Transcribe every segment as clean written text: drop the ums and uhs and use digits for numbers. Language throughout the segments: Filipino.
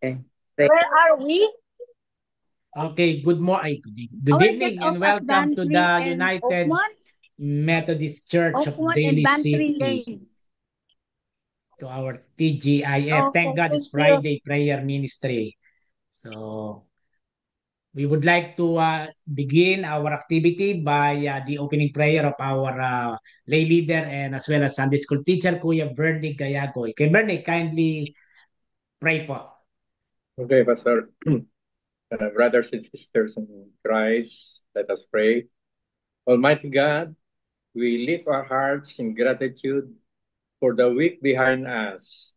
Okay. Where are we? Okay, good morning, good Our get evening, off and at welcome to Bantry the and United Oakmont. Methodist Church of Oakmont and Daly Bantry City, Lane. to our TGIF. Okay, Thank God thank it's you. Friday prayer ministry. So we would like to begin our activity by the opening prayer of our lay leader and as well as Sunday school teacher, Kuya Bernie Gayagoy. Kuya Bernie, kindly pray po. Okay, Pastor. Brothers and sisters in Christ, let us pray. Almighty God, we lift our hearts in gratitude for the week behind us.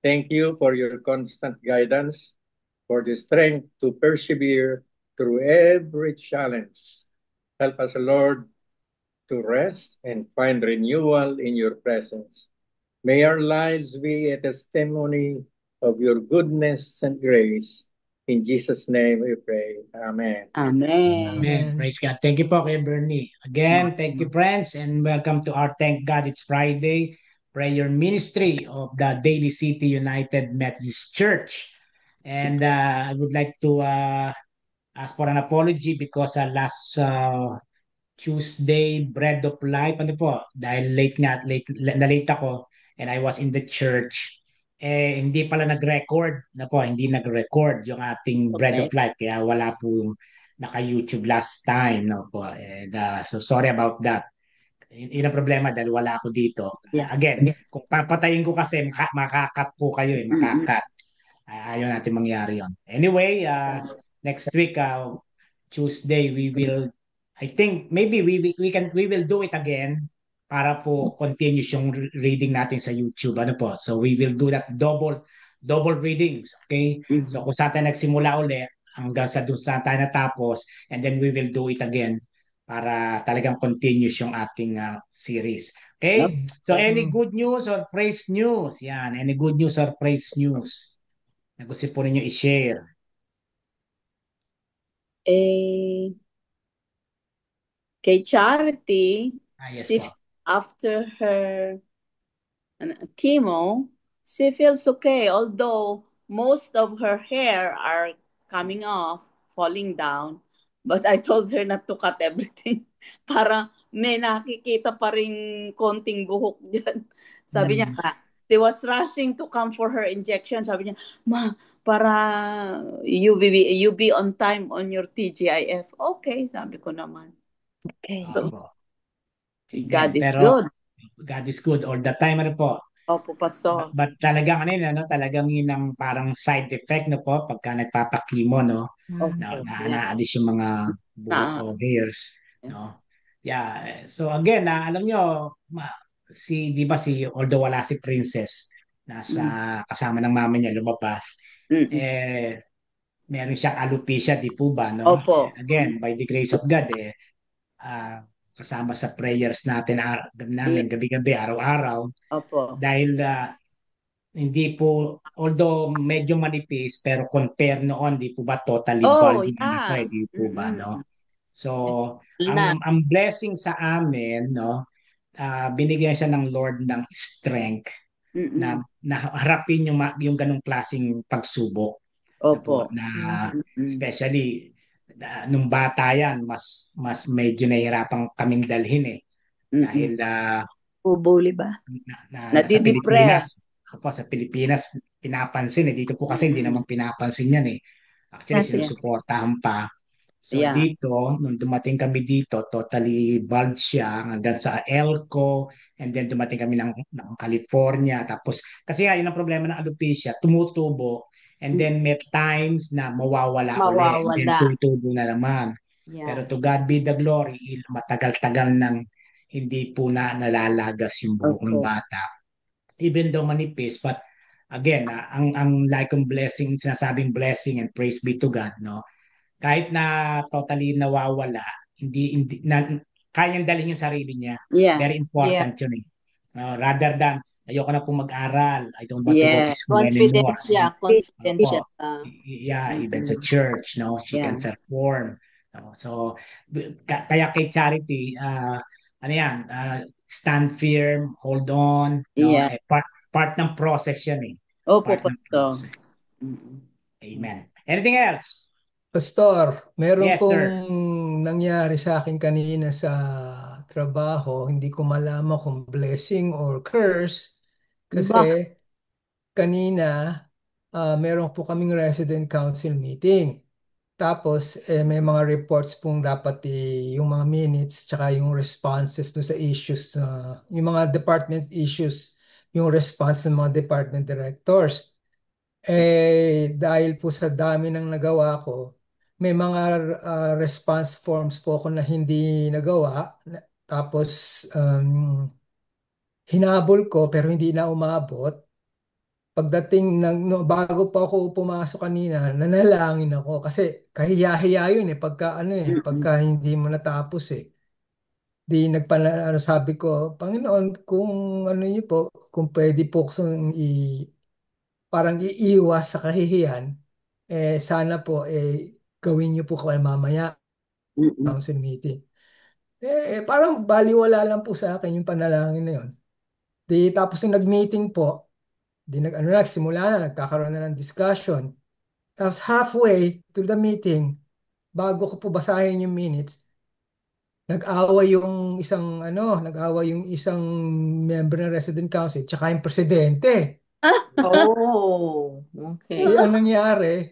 Thank you for your constant guidance, for the strength to persevere through every challenge. Help us, Lord, to rest and find renewal in your presence. May our lives be a testimony of your goodness and grace. In Jesus' name we pray. Amen. Amen. Amen. Praise God. Thank you po kay Bernie. Again, thank you friends and welcome to our Thank God It's Friday prayer ministry of the Daly City United Methodist Church. And I would like to ask for an apology because last Tuesday, Bread of Life, ano po, dahil na late ako and I was in the church, hindi pala nag-record, na po, hindi nag-record yung ating Bread Okay. of Life, kaya wala po naka-YouTube last time, no po. And, so sorry about that. Yun ang problema dahil wala ako dito. Yeah. Again, kung papatayin ko kasi, makakat po kayo Mm-mm. makakat. Ayaw natin mangyari yon. Anyway, next week, Tuesday, I think maybe we will do it again para po continuous yung reading natin sa YouTube. Ano po? So we will do that double readings. Okay? So kung saan tayo nagsimula ulit hanggang sa doon saan tayo natapos and then we will do it again para talagang continuous yung ating series. Okay? So any good news or praise news? Yan. Any good news or praise news na gusto po ninyo i-share? Eh, kay Charity, Yes si po. after her chemo, she feels okay, although most of her hair are coming off, falling down. But I told her not to cut everything. Para may nakikita pa rin konting buhok dyan. Sabi niya, she was rushing to come for her injection. Sabi niya, Ma, para you be on time on your TGIF. Okay, sabi ko naman. Okay. So, Opo. Amen. God is Pero good. God is good all the time, ano po. Opo, Pastor. But talagang ano yun, ano, talagang yun ang parang side effect, no po, pagka nagpapakimo, no, Opo. Yeah. naalis yung mga buhok Na, o hairs, no. Yeah, so again, alam nyo, di ba although wala si Princess, nasa kasama ng mama niya lumabas, mm. meron siyang alopecia, di po ba, no? Opo. Again, by the grace of God, ah, kasama sa prayers natin namin Yeah. gabi-gabi, araw-araw, Opo. dahil hindi po, although medyo manipis, pero compare noon, di po ba totally Oh, balding na ako, yeah. di po ba, no? So, Na. ang blessing sa amin, no, binigyan siya ng Lord ng strength Mm-mm. na harapin yung ganong klaseng pagsubok na Opo. po, na Mm-mm. especially nung bata yan, mas medyo nahihirapan kaming dalhin Mm-mm. dahil Bubuli ba? sa Nadidepress. Pilipinas. Ako sa Pilipinas pinapansin dito po kasi hindi naman pinapansin yan Actually Kasi, sinusuportahan pa. So yeah. dito, nung dumating kami dito, totally bald siya hanggang sa Elco, and then dumating kami ng California. Tapos, kasi nga yun ang problema ng alopecia, tumutubo, and then may times na mawawala uli, and then Mawawala. tutubo na naman. Pero Yeah. to God be the glory, matagal-tagal nang hindi po nalalagas yung buhok ng Okay. bata. Even though manipis, but again, ang like kong blessing, sinasabing blessing and praise be to God, no? Kahit na totally nawawala, hindi kayang dalhin yung sarili niya. Yeah. Very important yun rather than, ayoko na pong mag-aral, I don't want to go to Yeah. school anymore. Confidence siya. Confidence siya. Opo. Yeah, even sa Mm-mm. church, no, she can Yeah. perform. No? So, kaya kay Charity, ano yan, stand firm, hold on, no, Yeah. part ng process yan Opo, part ng Pastor. process. Mm-mm. Anything else? Pastor, meron Yes, pong sir. nangyari sa akin kanina sa trabaho. Hindi ko malaman kung blessing or curse. Ba? Kasi kanina, meron po kaming resident council meeting. Tapos, may mga reports pong dapat yung mga minutes tsaka yung responses do sa issues, yung mga department issues, yung response ng mga department directors. Dahil po sa dami ng nagawa ko, may mga response forms po ako na hindi nagawa. Tapos, hinabol ko pero hindi na umabot. Pagdating ng bago pa ako pumasok kanina, nanalangin ako kasi kahiya-hiya yun pagka pagka Mm-mm. hindi mo natapos Di sabi ko, Panginoon, kung ano niyo po, kung pwede po kung parang iiwas sa kahihiyan, sana po gawin niyo po kaya mamaya Mm-mm. council meeting. Parang baliwala lang po sa akin yung panalangin na yun. Di tapos yung nag-meeting po, nagsimula na, nagkakaroon na ng discussion. Tapos halfway to the meeting, bago ko po basahin yung minutes, nag-away yung isang member ng resident council tsaka yung presidente. Oh, Di okay. ang nangyari,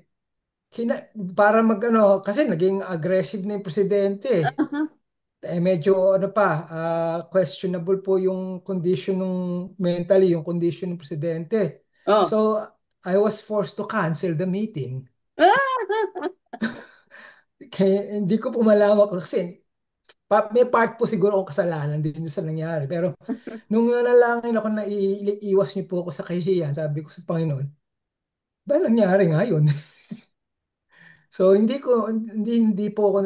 kina, para kasi naging aggressive na yung presidente. Medyo questionable po yung condition ng mentally, yung condition ng presidente. Oh. So, I was forced to cancel the meeting. Kaya hindi ko po malaman kasi may part po siguro akong kasalanan din sa nangyari. Pero nung nanalangin ako na iiwas niyo po ako sa kahihiyan, sabi ko sa Panginoon, ba nangyari nga yun? So hindi po ako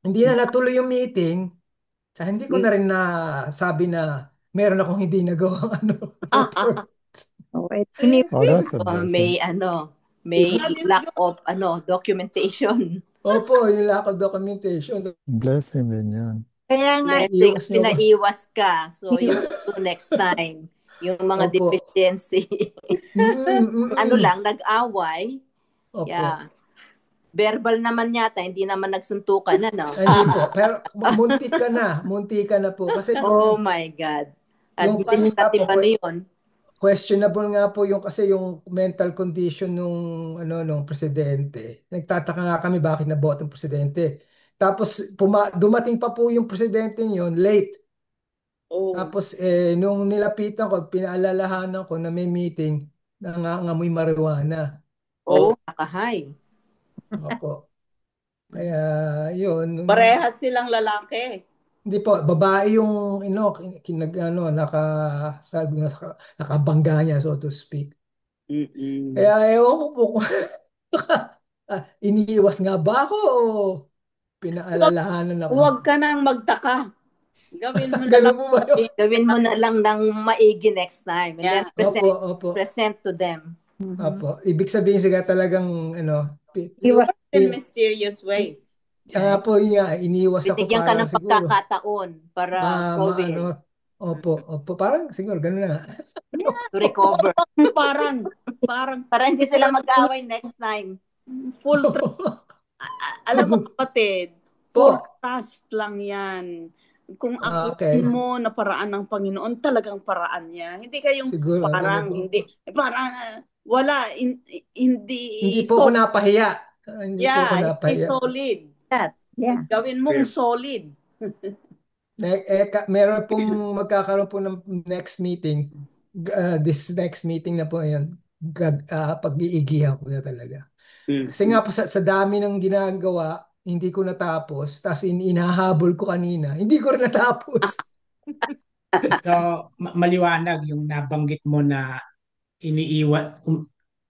hindi na natuloy yung meeting. Sa hindi ko na rin na sabi na meron akong hindi nagawang report. Oh, Oh, Blessing. that's a may blessing. may God is lack good. of documentation. Opo, yung lack of documentation. So, Blessing din yan. Kaya nga, blessing iwas at niyo ako. pinaiwas ka. So, you will do next time. Yung mga Opo. deficiency. Ano Mm. lang, nag-away. Opo. Yeah. Verbal naman yata, hindi naman nagsuntukan, ano? Hindi po. Pero muntik ka na po. Kasi Oh my God. yung nga po, Administrative ano yun? questionable nga po yung kasi yung mental condition nung presidente. Nagtataka nga kami bakit naboto ang presidente. Tapos dumating pa po yung presidente niyon late. Oh. Tapos nung nilapitan ko, pinaalalahanan ko na may meeting, nangangamoy marijuana. Oh. Nakahay. Opo. Kaya yun, Parehas silang lalaki. hindi po babae yung nakabangga niya so to speak. Mm-mm. Kaya ewan ko po kung iniiwas nga ba ako o Huwag, pinaalalahanan ako. huwag ka nang magtaka. Gawin mo na lang. Ganun po ba yun? Gawin mo na lang ng maigi next time. And then Yeah. Opo. present to them. Opo. Ibig sabihin siya talagang You work in mysterious ways. nga po yun nga, iniwas ako Bitigyan ka para ng siguro. pagkakataon para solve it. Opo. Parang siguro ganun na nga. To recover. Parang Para hindi sila mag-away next time. full alam mo kapatid, Po. full trust lang yan. Kung Okay. akalain mo na paraan ng Panginoon, talagang paraan niya. Hindi kayong Siguro, parang, po. hindi, parang, wala, hindi Hindi po ako napahiya. Hindi po ako hindi napahiya. solid. Yeah. Gawin mong solid. Meron pong magkakaroon po ng next meeting. This next meeting na po yun. Pag-iigihan ko na talaga. Kasi nga po sa dami ng ginagawa, hindi ko natapos. Tapos inahabol ko kanina. Hindi ko rin natapos. So, maliwanag yung nabanggit mo na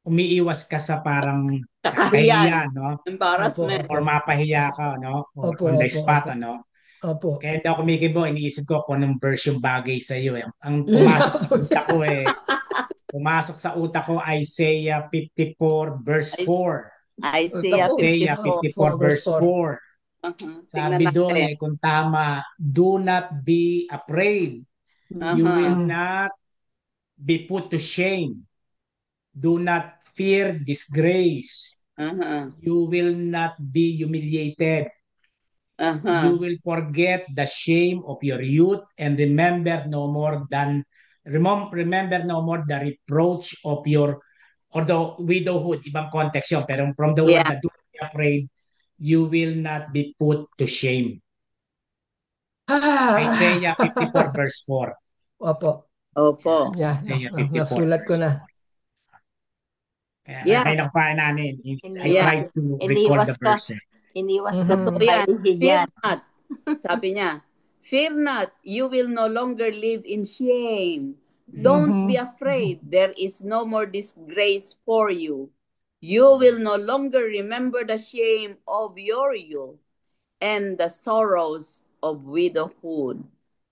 umiiwas ka sa parang Kakahiyan. kahiya, no? Embarrassment. Or mapahiya ka, no? Or Opo, on the opo, spot, opo. ano? Opo. Kaya daw kumikibo, iniisip ko kung anong verse yung bagay sa iyo. Ang Yun pumasok nga sa po. utak ko pumasok sa utak ko Isaiah 54 verse 4. Isaiah Opo. Isaiah 54. 54 verse 4. Uh-huh. Sabi Tingnan doon natin. kung tama, do not be afraid. You will Uh-huh. not be put to shame. Do not fear disgrace. Uh-huh. You will not be humiliated. Uh-huh. You will forget the shame of your youth and remember no more the reproach of your or the widowhood. Ibang context yun. Pero from the word Yeah. na do not be afraid, you will not be put to shame. Isaiah 54 verse 4. Opo. Opo. Yeah, Isaiah 54 nasulat ko verse na. 4. Kaya Yeah. kayo nakupain namin. I Yeah. tried to record Iniwas the ka. verse. Iniwas ka So Mhm. yan, fear yan. not. Sabi niya, fear not, you will no longer live in shame. Don't be Mhm. afraid, there is no more disgrace for you. You will no longer remember the shame of your youth and the sorrows of widowhood.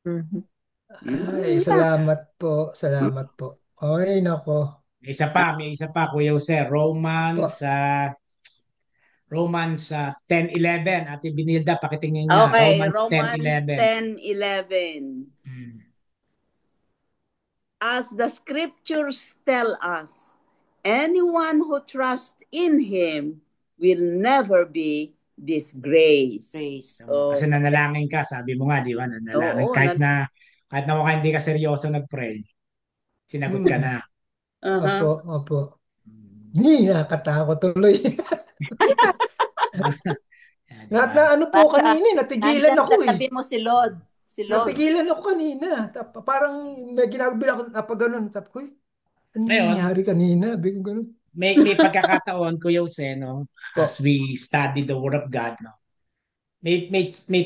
Mhm. Ay, salamat po. Salamat po. Ay, nako. May isa pa, Kuya Jose, Po. Romans 10:11. Ate Binilda, pakitingin nga. Okay, Romans Romans 10:11. 10:11. As the scriptures tell us, anyone who trusts in him will never be disgraced. Praise. So, kasi nanalangin ka, sabi mo nga, di ba? Nanalangin. Oo, Kahit na mukhang hindi ka seryoso nag-pray, sinagot ka na. Opo, Uh-huh. opo. Hindi, nakakatakot tuloy. Di ba? Ano po kanina, natigilan Nandyan ako sa tabi eh. mo si Lord. Si Lord. Natigilan ako kanina. Parang may ginagawa ako, napaganon. Tapos ko, ano Ngayon, nangyari kanina? Biglang ganun. may pagkakataon, Kuya Jose, no? As Po. we study the Word of God, no? May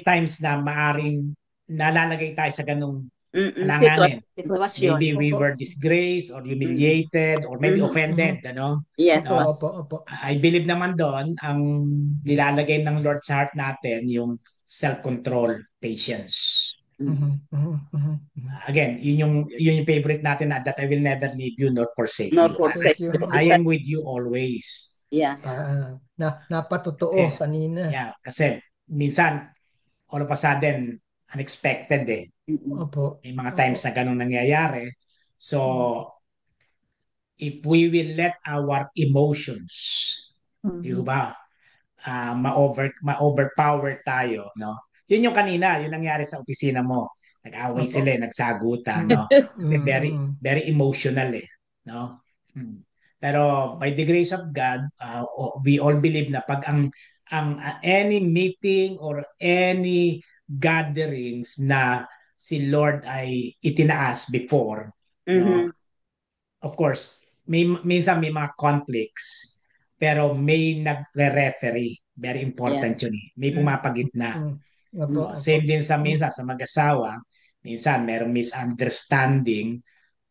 times na maaring nalalagay tayo sa ganung alanganin. Sitwasyon. Maybe we Opo. were disgraced or humiliated or maybe offended, ano? Yes. Opo, No? opo, opo. I believe naman doon, ang nilalagay ng Lord sa heart natin, yung self-control, patience. Mhm, mhm, mhm, mhm. Again, yun yung favorite natin na that I will never leave you nor forsake Not you. forsake Thank you. you. I am with you always. Yeah. Napatotoo kanina. Yeah, kasi minsan, all of a sudden, unexpected eh. Opo. May mga Opo. times na ganun nangyayari. So, if we will let our emotions, di ba, ma-overpower tayo, no? Yun yung kanina, yun nangyari sa opisina mo. Nag-away Opo. sila, nagsagutan, no? Kasi very, very emotional eh, no? Pero by the grace of God, we all believe na pag any meeting or any gatherings na si Lord ay itinaas before, no? Of course, minsan may mga conflicts, pero may nagre-referee. Very important yun eh. May pumapagitna. Opo, opo. Same din sa minsan sa mag-asawa, minsan merong misunderstanding.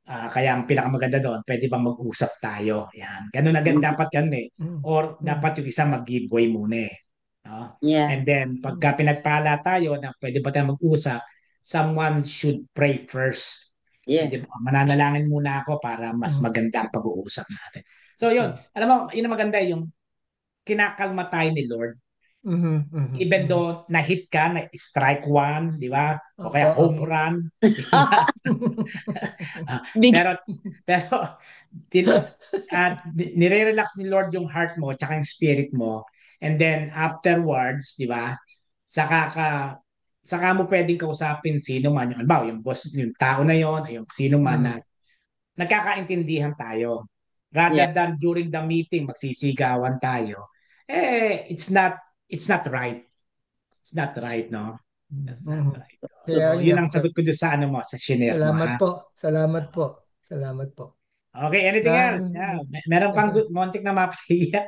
Kaya ang pinakamaganda doon, pwede bang mag-usap tayo? Yan. Ganun agad dapat yan eh. Or dapat yung isa mag-give way muna eh. No? Yeah. And then, pagka pinagpala tayo na pwede ba tayo mag-usap, someone should pray first. Yeah. Pwede ba? Mananalangin muna ako para mas maganda ang pag-uusap natin. So yun, alam mo, yun ang maganda yung kinakalma tayo ni Lord. Even though na-hit ka, na-strike one, di ba? O kaya home Opo. run. pero nire-relax ni Lord yung heart mo tsaka yung spirit mo. And then afterwards, di ba? Saka mo pwedeng kausapin sino man yung, yung boss, yung tao na yon, yung sino man na nagkakaintindihan tayo. Rather than during the meeting magsisigawan tayo. It's not right. It's not right, no? That's not right. Kaya So, yun ang sagot ko doon sa ano mo, sa shinare mo, salamat ha? po. Salamat po. Salamat po. Okay, anything else? Yeah. Meron pang montik na mapahiya.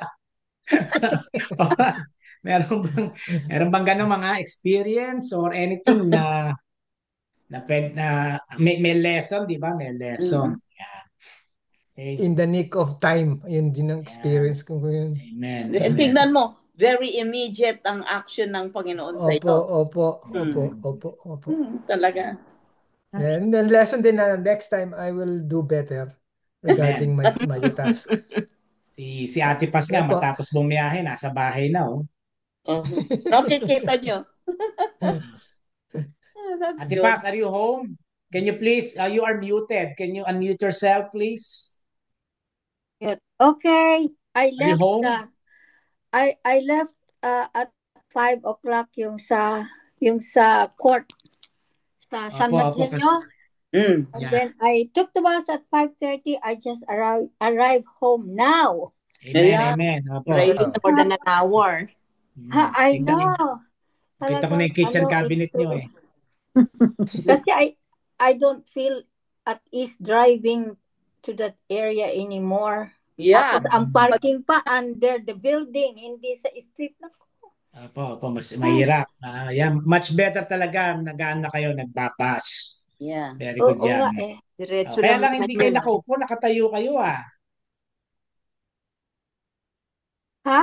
meron bang ganun mga experience or anything na may lesson, di ba? May lesson. Yeah. Okay. In the nick of time, yun din ang experience ko yun. Amen. Tignan mo, very immediate ang action ng Panginoon sa iyo. Opo. Talaga. And then lesson din na next time I will do better regarding my task. Si Ate Paz nga, matapos bumiyahe, nasa bahay na, oh. Nakikita nyo. Ate Paz, are you home? Can you please, you are muted. Can you unmute yourself, please? Okay, I Are you left home? I left at 5 o'clock yung sa court sa San Opo, kasi, Mateo. Mm. And yeah. then I took the bus at 5:30. I just arrived home now. Amen, Yeah. amen. Opo. Driving Ah. more than an hour. I Kita, know. kita ko na Talagang yung kitchen it's cabinet nyo true. eh. Kasi I don't feel at ease driving to that area anymore. Yeah. Tapos ang parking pa under the building, hindi sa street na. Opo, mas mahirap. Yeah, much better talaga. Nagaan na kayo, nagbabas. Yeah. Very good Oo yan. nga eh. Diretso Kaya lang lang naman hindi kayo yun. nakaupo, nakatayo kayo ah. Ha?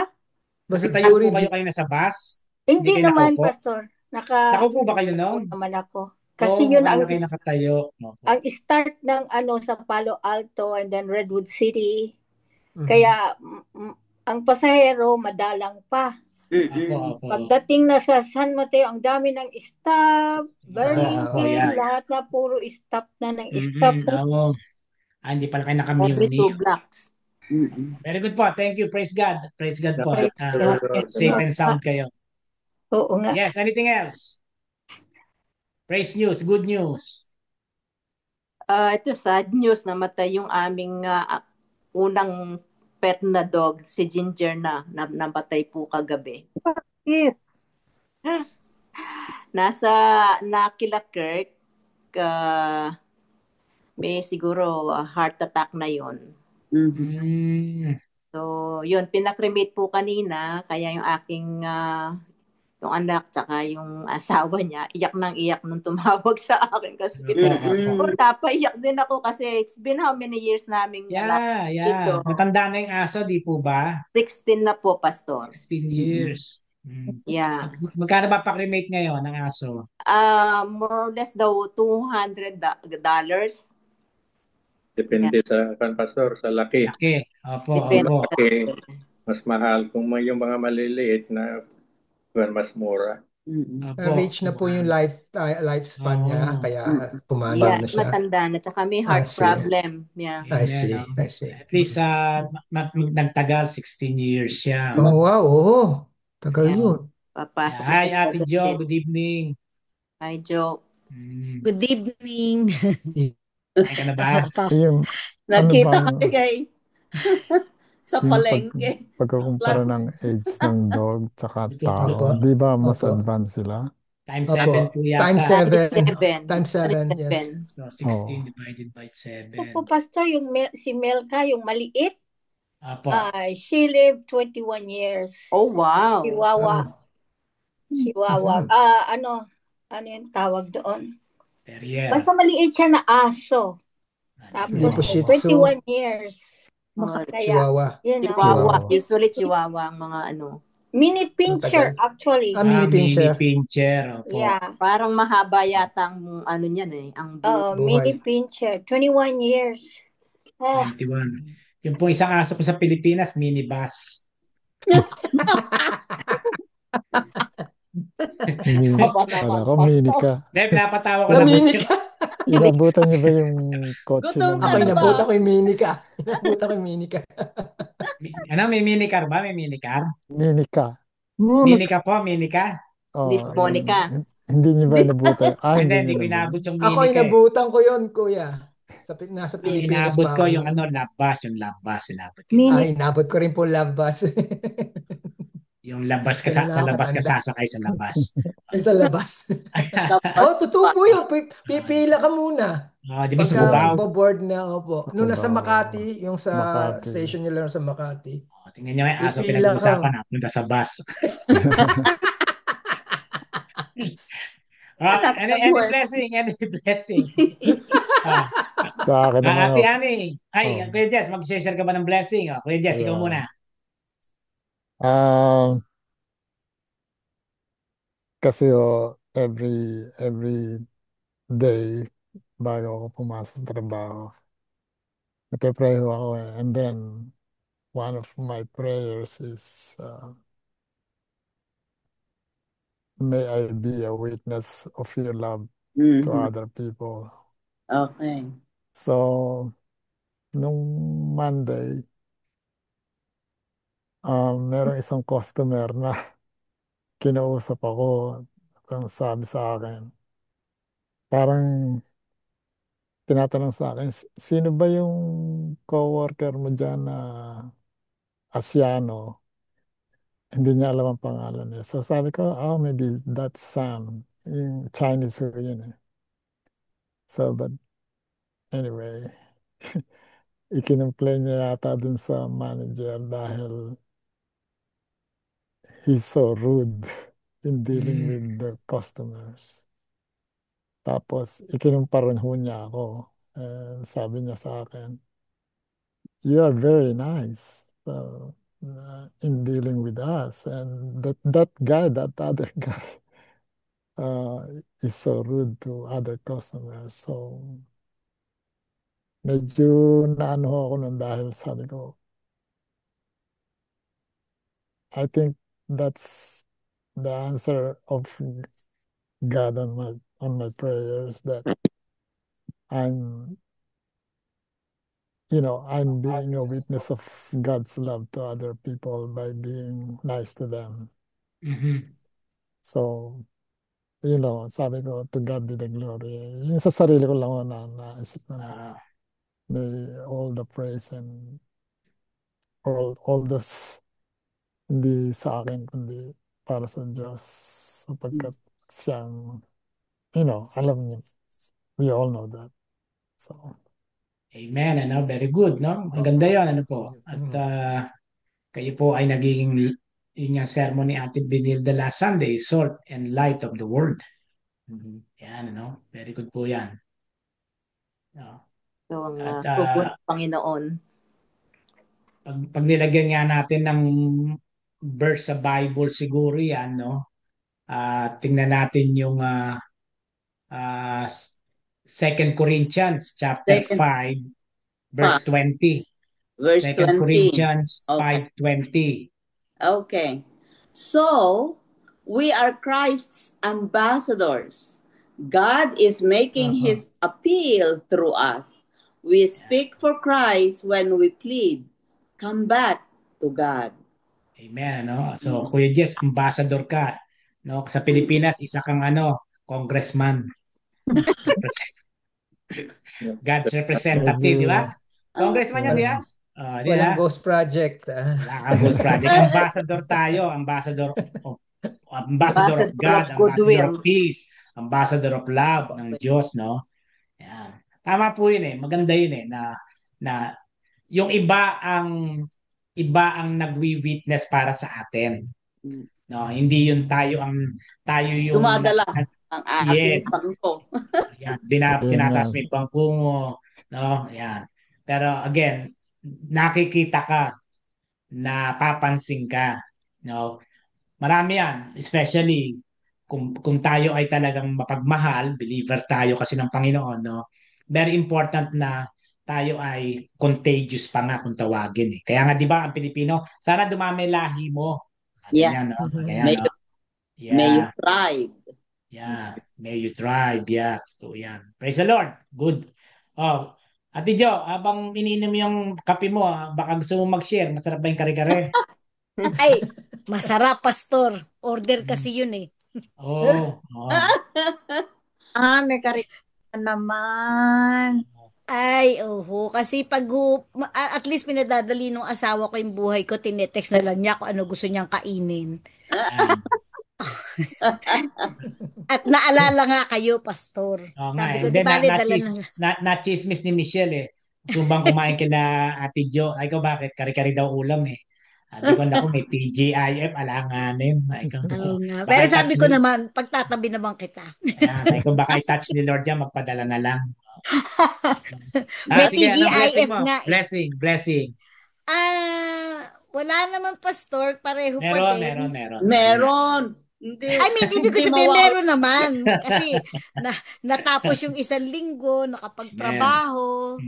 Basta Nakatayo po theory, kayo kayo nasa bus? Hindi kayo naman, nakaupo? Pastor. Nakaupo ba kayo Nakaupo noon? naman ako. Oo, Kasi yun akala ang kayo nakatayo. Opo. ang start ng sa Palo Alto and then Redwood City. Mhm. Kaya ang pasahero madalang pa. Opo, opo. Pagdating na sa San Mateo, ang dami ng stop, Burlington, yeah. lahat na puro stop na ng stop. Oo. Hindi pala kayo Every nakamuni. 2 blocks. Very good po. Thank you. Praise God. Praise God po. Praise God. Safe and sound kayo. Oo nga. Yes, anything else? Praise news, good news. Ito sad news, namatay yung aming unang pet na dog, si Ginger namatay po kagabi. Yes. Nakila Kirk, may siguro heart attack na yon. So, yun, pinakremate po kanina, kaya yung aking yung anak tsaka yung asawa niya, iyak nang iyak nung tumawag sa akin kasi napaiyak din ako kasi it's been how many years namin Yeah. dito? Matanda na yung aso, di po ba? 16 na po, Pastor. 16 years. Yeah. Magkano ba pa-cremate ngayon ng aso? More or less daw $200. Depende sa Pastor, sa laki. Laki. Opo, Depende. opo. Laki, mas mahal. Kung yung mga maliliit na mas mura. Opo. Reach na po yung lifespan niya, kaya pumanag Yeah, na siya. matanda na. Tsaka may heart see. problem. Yeah. I see. At least nagtagal, 16 years siya. Oh, wow. Oo. Tagal Yeah. yun. Papasok Hi, na Ate Jo. Good evening. Hi, Joe. Good evening. Kain ka na ba? Yung, Nakita bang- kami kay sa yung palengke. pagkukumpara ng age ng dog tsaka tao, Opo. di ba mas Opo. advanced sila? Times Opo. 7 po yata. Times 7. Seven. Times 7, yes. So, 16 divided by 7. Opo, Pastor, si Melka, yung maliit, Opo. she lived 21 years. Oh, wow. Chihuahua. Ano yung tawag doon? Terrier. Basta maliit siya na aso. Hindi po Tapos Shih Tzu. 21 years. Kaya, Chihuahua. Chihuahua. Usually Chihuahua ang mga mini pincher Matagal. actually. Mini pincher. Mini pincher. Opo. Yeah. parang mahaba yata ang niyan ang Oo, mini pincher. 21 years. 21. Yung pong isang aso ko sa Pilipinas, minibus. Kala ko mini ka. Dahil napatawa ko Mini ka. Inabutan niyo ba yung kotse Gutom ng ka na ba? Inabutan ko yung mini ka. Ano, may mini car ba? May mini car? Mini ka? Mini ka po, mini ka? Miss Monica. Hindi niyo ba inabutan? Hindi Hindi ko niyo inabot inabutan. yung Ako mini ka. inabutan ko yun, kuya. Nasa Pilipinas Inabot pa ko ako yung nun. labas. Yung labas. Inabot ko. Inabot ko rin po labas. Yung labas ka Ganun sa ako labas ka katanda. sasakay sa labas. Sa labas. Totoo po yun. Pipila ka muna. Di ba sa Cubao? Pagka board na, opo. Sa Nung nasa Cubao. Makati, yung sa Makati. station nila sa Makati. Tingnan nyo yung aso Pipila pinag-uusapan ka. na punta sa bus. Any blessing, any blessing. Sa akin naman, Ate Ani, Oh. Kuya Jess, mag-share ka ba ng blessing? Kuya Jess, ikaw muna. Kasi every day bago ako pumasok sa trabaho, nagpe-pray ako eh. And then, one of my prayers is, may I be a witness of your love to other people. Okay. So, nung Monday, merong isang customer na kinausap ako. Ang sabi sa akin, parang tinatanong sa akin, sino ba yung coworker mo dyan na Asiano? Hindi niya alam ang pangalan niya. So sabi ko, oh, maybe that's Sam. Yung Chinese ho yun eh. So, but anyway, ikinumplain niya yata dun sa manager dahil he's so rude in dealing with the customers. Tapos, ikinumpara ho niya ako. And sabi niya sa akin, you are very nice. So, in dealing with us. And that guy, that other guy, uh, is so rude to other customers. So, medyo naano ako nun dahil sabi ko, I think that's the answer of God on my prayers that I'm I'm being a witness of God's love to other people by being nice to them. Mhm. So, sabi ko, to God be the glory. Yung sa sarili ko lang na naisip ko na Ah, may all the praise and all those hindi sa akin, kundi para sa Diyos. Sapagkat siyang, alam niyo, we all know that. So, amen, ano, very good, no? Ang ganda yon, ano po. At kayo po ay nagiging, yun yung sermon ni Ate Benilda last Sunday, salt and light of the world. Yan, ano, very good po yan. No? So, ang At tugon ng Panginoon. pag nilagyan nga natin ng verse sa Bible siguro yan, no? Tingnan natin yung 2 Corinthians chapter Second 5 pa, verse 20. verse 2 20. Corinthians Okay. 5:20. Okay. So, we are Christ's ambassadors. God is making his appeal through us. We speak for Christ when we plead, come back to God. Amen, ano? So, Kuya Jess, ambassador ka. No? Sa Pilipinas, isa kang congressman. God's representative, di ba? medyo, Congressman yan, di ba? yeah, Di ba? Walang ghost project. Wala kang ghost project. Ambassador tayo. Ambassador of Ambassador God, of ambassador of goodwill. peace, ambassador of love ng Diyos, no? Yan. Tama po yun eh. Maganda yun eh na yung iba ang nagwi-witness para sa atin. No, hindi yun tayo yung Dumadala ang aking yes. bangko. Yan, yun nga. tinataas mo yung bangko mo, no? Yan. Pero again, nakikita ka, napapansin ka, no? Marami yan, especially kung tayo ay talagang mapagmahal, believer tayo kasi ng Panginoon, no? Very important na tayo ay contagious pa nga kung tawagin eh. Kaya nga 'di ba ang Pilipino, sana dumami lahi mo. Yeah. Ganyan, no? May, Ganyan, no? may you Yeah, thrive. yeah. May you thrive. Yeah, so yan. Praise the Lord. Good. Oh, Ate Jo, habang iniinom yung kape mo, baka gusto mo mag-share. Masarap ba yung kare-kare? Ay, masarap, Pastor. Order kasi yun eh. Oh, oh. May karita naman. Ay, oho. Kasi at least pinadadali nung asawa ko yung buhay ko, tinetext na lang niya kung ano gusto niyang kainin. Yan. At naalala nga kayo, Pastor. Oo nga Sabi eh. ko, Hindi, di bale, dala na. na-chismis ni Michelle eh. Subang kumain kila Ate Jo. Ay ko bakit? Kari-kari daw ulam eh. Sabi ko, naku, may TGIF, alanganin. Ay ko, Oo nga. baka Pero i-touch sabi ko ni, naman, pagtatabi naman kita. ayan, sabi ko, baka i-touch ni Lord yan, magpadala na lang. May Sige, anong blessing TGIF mo? nga eh. Blessing. Wala naman, Pastor. Pareho pa Meron. din. Meron. Hindi, I mean, ibig ko hindi sabihin, mawawala. meron naman. Kasi natapos yung isang linggo, nakapagtrabaho.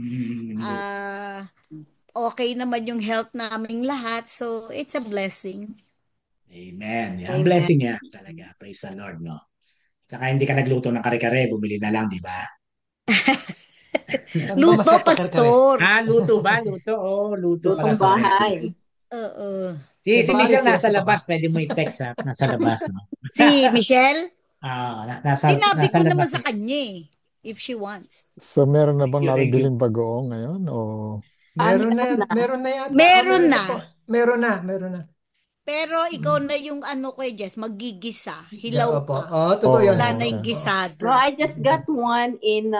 Okay naman yung health naming lahat. So, it's a blessing. Amen. Yan, Amen. blessing yan talaga. Praise the Lord, no? Tsaka hindi ka nagluto ng kare-kare, bumili na lang, di ba? Saan ba Luto, masarap ang kare-kare? Pastor. Luto ba? Luto. Oh, luto pala. Lutong Sorry. bahay. Oo. Si Bari Michelle nasa fiesta pa ba? labas, pwede mo i-text ha. Nasa labas. No? Si Michelle, Nasa sinabi ko naman labas sa eh. kanya if she wants. So meron na Thank bang you, thank you. nabibiling bagoong ngayon? O Meron na. Meron na yata. Meron Meron na na. po. Meron na. Pero ikaw na yung ano ko, Jess, magigisa. Yeah, Hilaw opo. ka. Totoo yan. Wala Oo, na okay. yung Oo. gisado. No, I just got one in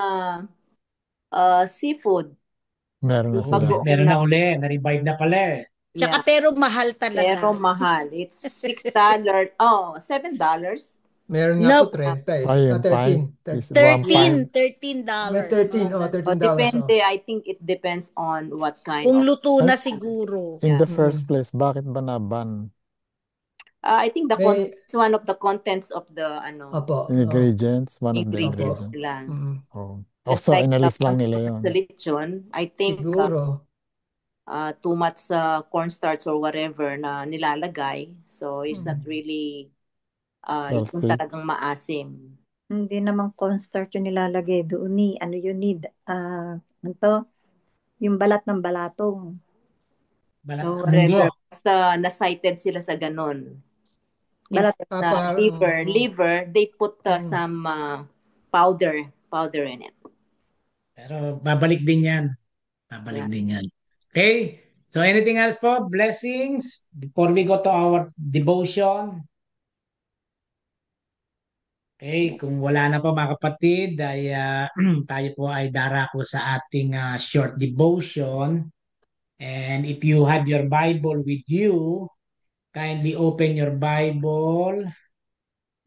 seafood. Meron na Yung sila. bagoong Meron na na, uli. Na-revive na pala eh. Tsaka yeah. pero mahal talaga. Pero mahal. It's $6. Oh, $7. Meron nga po Nope. 30 eh. Ay, yung pint 13. is one pint. $13. May 13. Mga $13. O, ganun. depende. I think it depends on what kind Kung of... luto Ay, na siguro. in Yeah. the first place, bakit ba na-ban? I think May, it's one of the contents of the opo. Ingredients? One of the ingredients Opo. ingredients. lang. Mm, Oh. Just So, like inalis lang nila pag yun. sa lechon, I think siguro. too much cornstarch or whatever na nilalagay. So, it's not really yung Healthy. talagang maasim. Hindi naman cornstarch yung nilalagay doon ni ano yun ni ano yung balat ng balatong. Balat So, ng munggo. whatever. Basta na-cited sila sa ganun. Balat Instead na liver, they put some powder in it. Pero babalik din yan. Babalik din yan. Okay? So anything else po? Blessings? Before we go to our devotion? Okay, kung wala na po mga kapatid, ay tayo po ay darako sa ating short devotion. And if you have your Bible with you, kindly open your Bible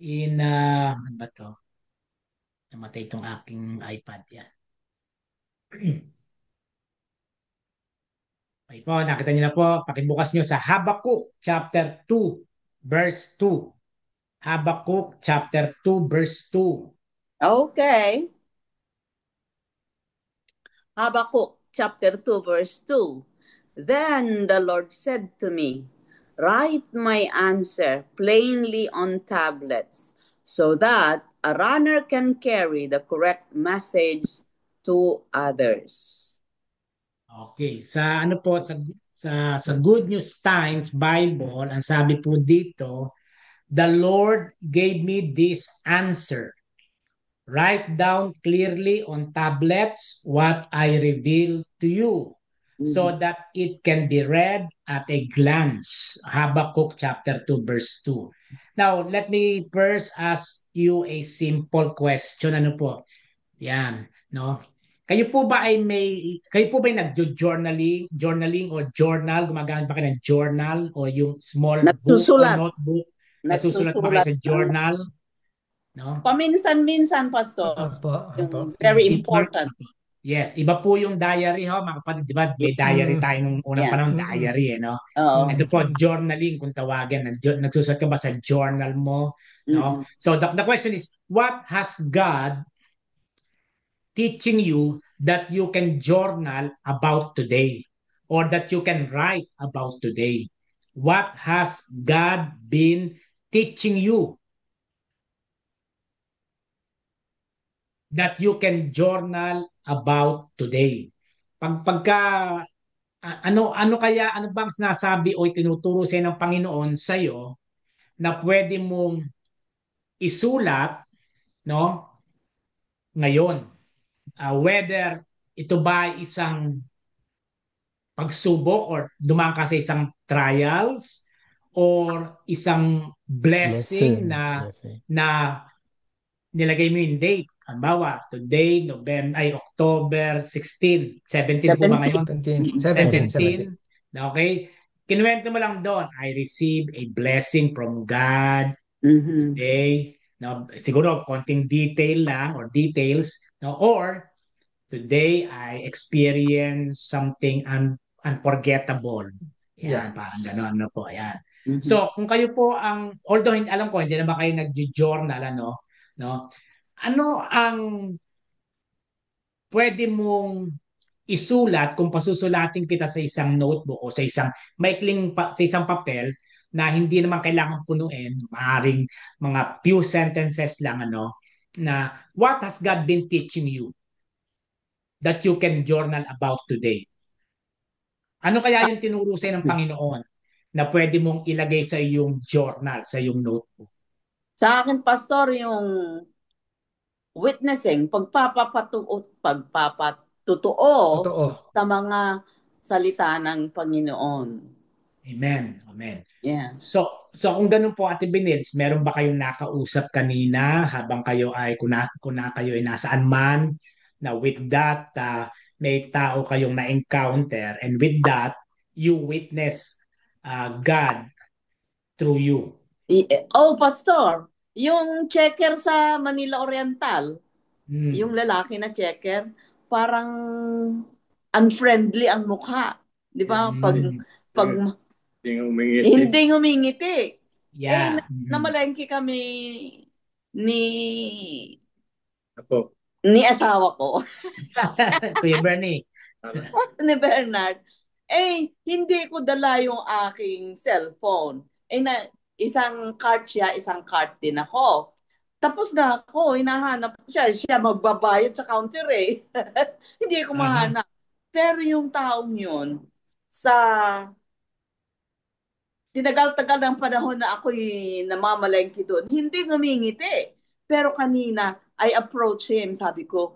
in, ano ba to? Namatay itong aking iPad yan. Okay po, nakita niyo na po. Pakibukas niyo sa Habakkuk chapter 2, verse 2. Habakkuk chapter 2, verse 2. Okay. Habakkuk chapter 2 verse 2. Then the Lord said to me, write my answer plainly on tablets so that a runner can carry the correct message to others. Okay, sa ano po sa Good News Times Bible, ang sabi po dito, the Lord gave me this answer. Write down clearly on tablets what I reveal to you so that it can be read at a glance. Habakkuk chapter 2 verse 2. Now, let me first ask you a simple question. Ano po? Yan, no? Kayo po ba ay nagjo-journaling o journal, gumagamit ba kayo ng journal o yung small book o Nagsusulat. notebook? Nagsusulat ba kayo sa journal? No? Paminsan-minsan, Pastor. Opo. Very important. Yes, iba po yung diary ho, mga kapatid, di ba? May diary tayo nung unang panahon, diary no? Oo. Ito po, journaling kung tawagin. Nagsusulat ka ba sa journal mo? No? So the question is, what has God teaching you that you can journal about today or that you can write about today? What has God been teaching you that you can journal about today? Ano bang sinasabi o tinuturo sa ng Panginoon sa iyo na pwede mong isulat, no, ngayon? Whether ito ba ay isang pagsubok or dumaan ka sa isang trials or isang blessing Blessing. na nilagay mo yung date. Halimbawa, today, October 16, 17 po ba ngayon? 17. Okay? Kinuwento mo lang doon, I received a blessing from God today. No, siguro konting detail lang or details, no, or today I experienced something unforgettable. Yan, parang gano'n na po. Yan. So, kung kayo po although alam ko, hindi na ba kayo nag-journal, no? Ano ang pwede mong isulat kung pasusulatin kita sa isang notebook o sa isang sa isang papel na hindi naman kailangan punuin, maaaring mga few sentences lang, na what has God been teaching you that you can journal about today? Ano kaya yung tinuro sa'yo ng Panginoon na pwede mong ilagay sa iyong journal, sa iyong notebook? Sa akin, Pastor, yung witnessing, pagpapatotoo Totoo. sa mga salita ng Panginoon. Amen. Amen. Yeah. So kung ganun po Ate Binits, meron ba kayong nakausap kanina habang kayo ay kung na kayo ay nasaan man na with that may tao kayong na-encounter and with that you witness God through you. Oh, Pastor, yung checker sa Manila Oriental, yung Hmm. lalaki na checker, parang unfriendly ang mukha. Di ba? Hmm. Pag Hindi umingiti. hindi ngumingiti. Eh, Yeah. Hmm. namalengke kami ni Ako. ni asawa ko, Kuya Bernie. ni Bernard. Eh, hindi ko dala yung aking cellphone. Eh, isang card siya, isang card din ako. Tapos na ako, hinahanap ko siya. Siya magbabayad sa counter eh. Hindi ko Aha. mahanap. Pero yung taong yun, sa tinagal-tagal ng panahon na ako'y namamalengke doon, hindi ngumingiti. Pero kanina, I approach him, sabi ko,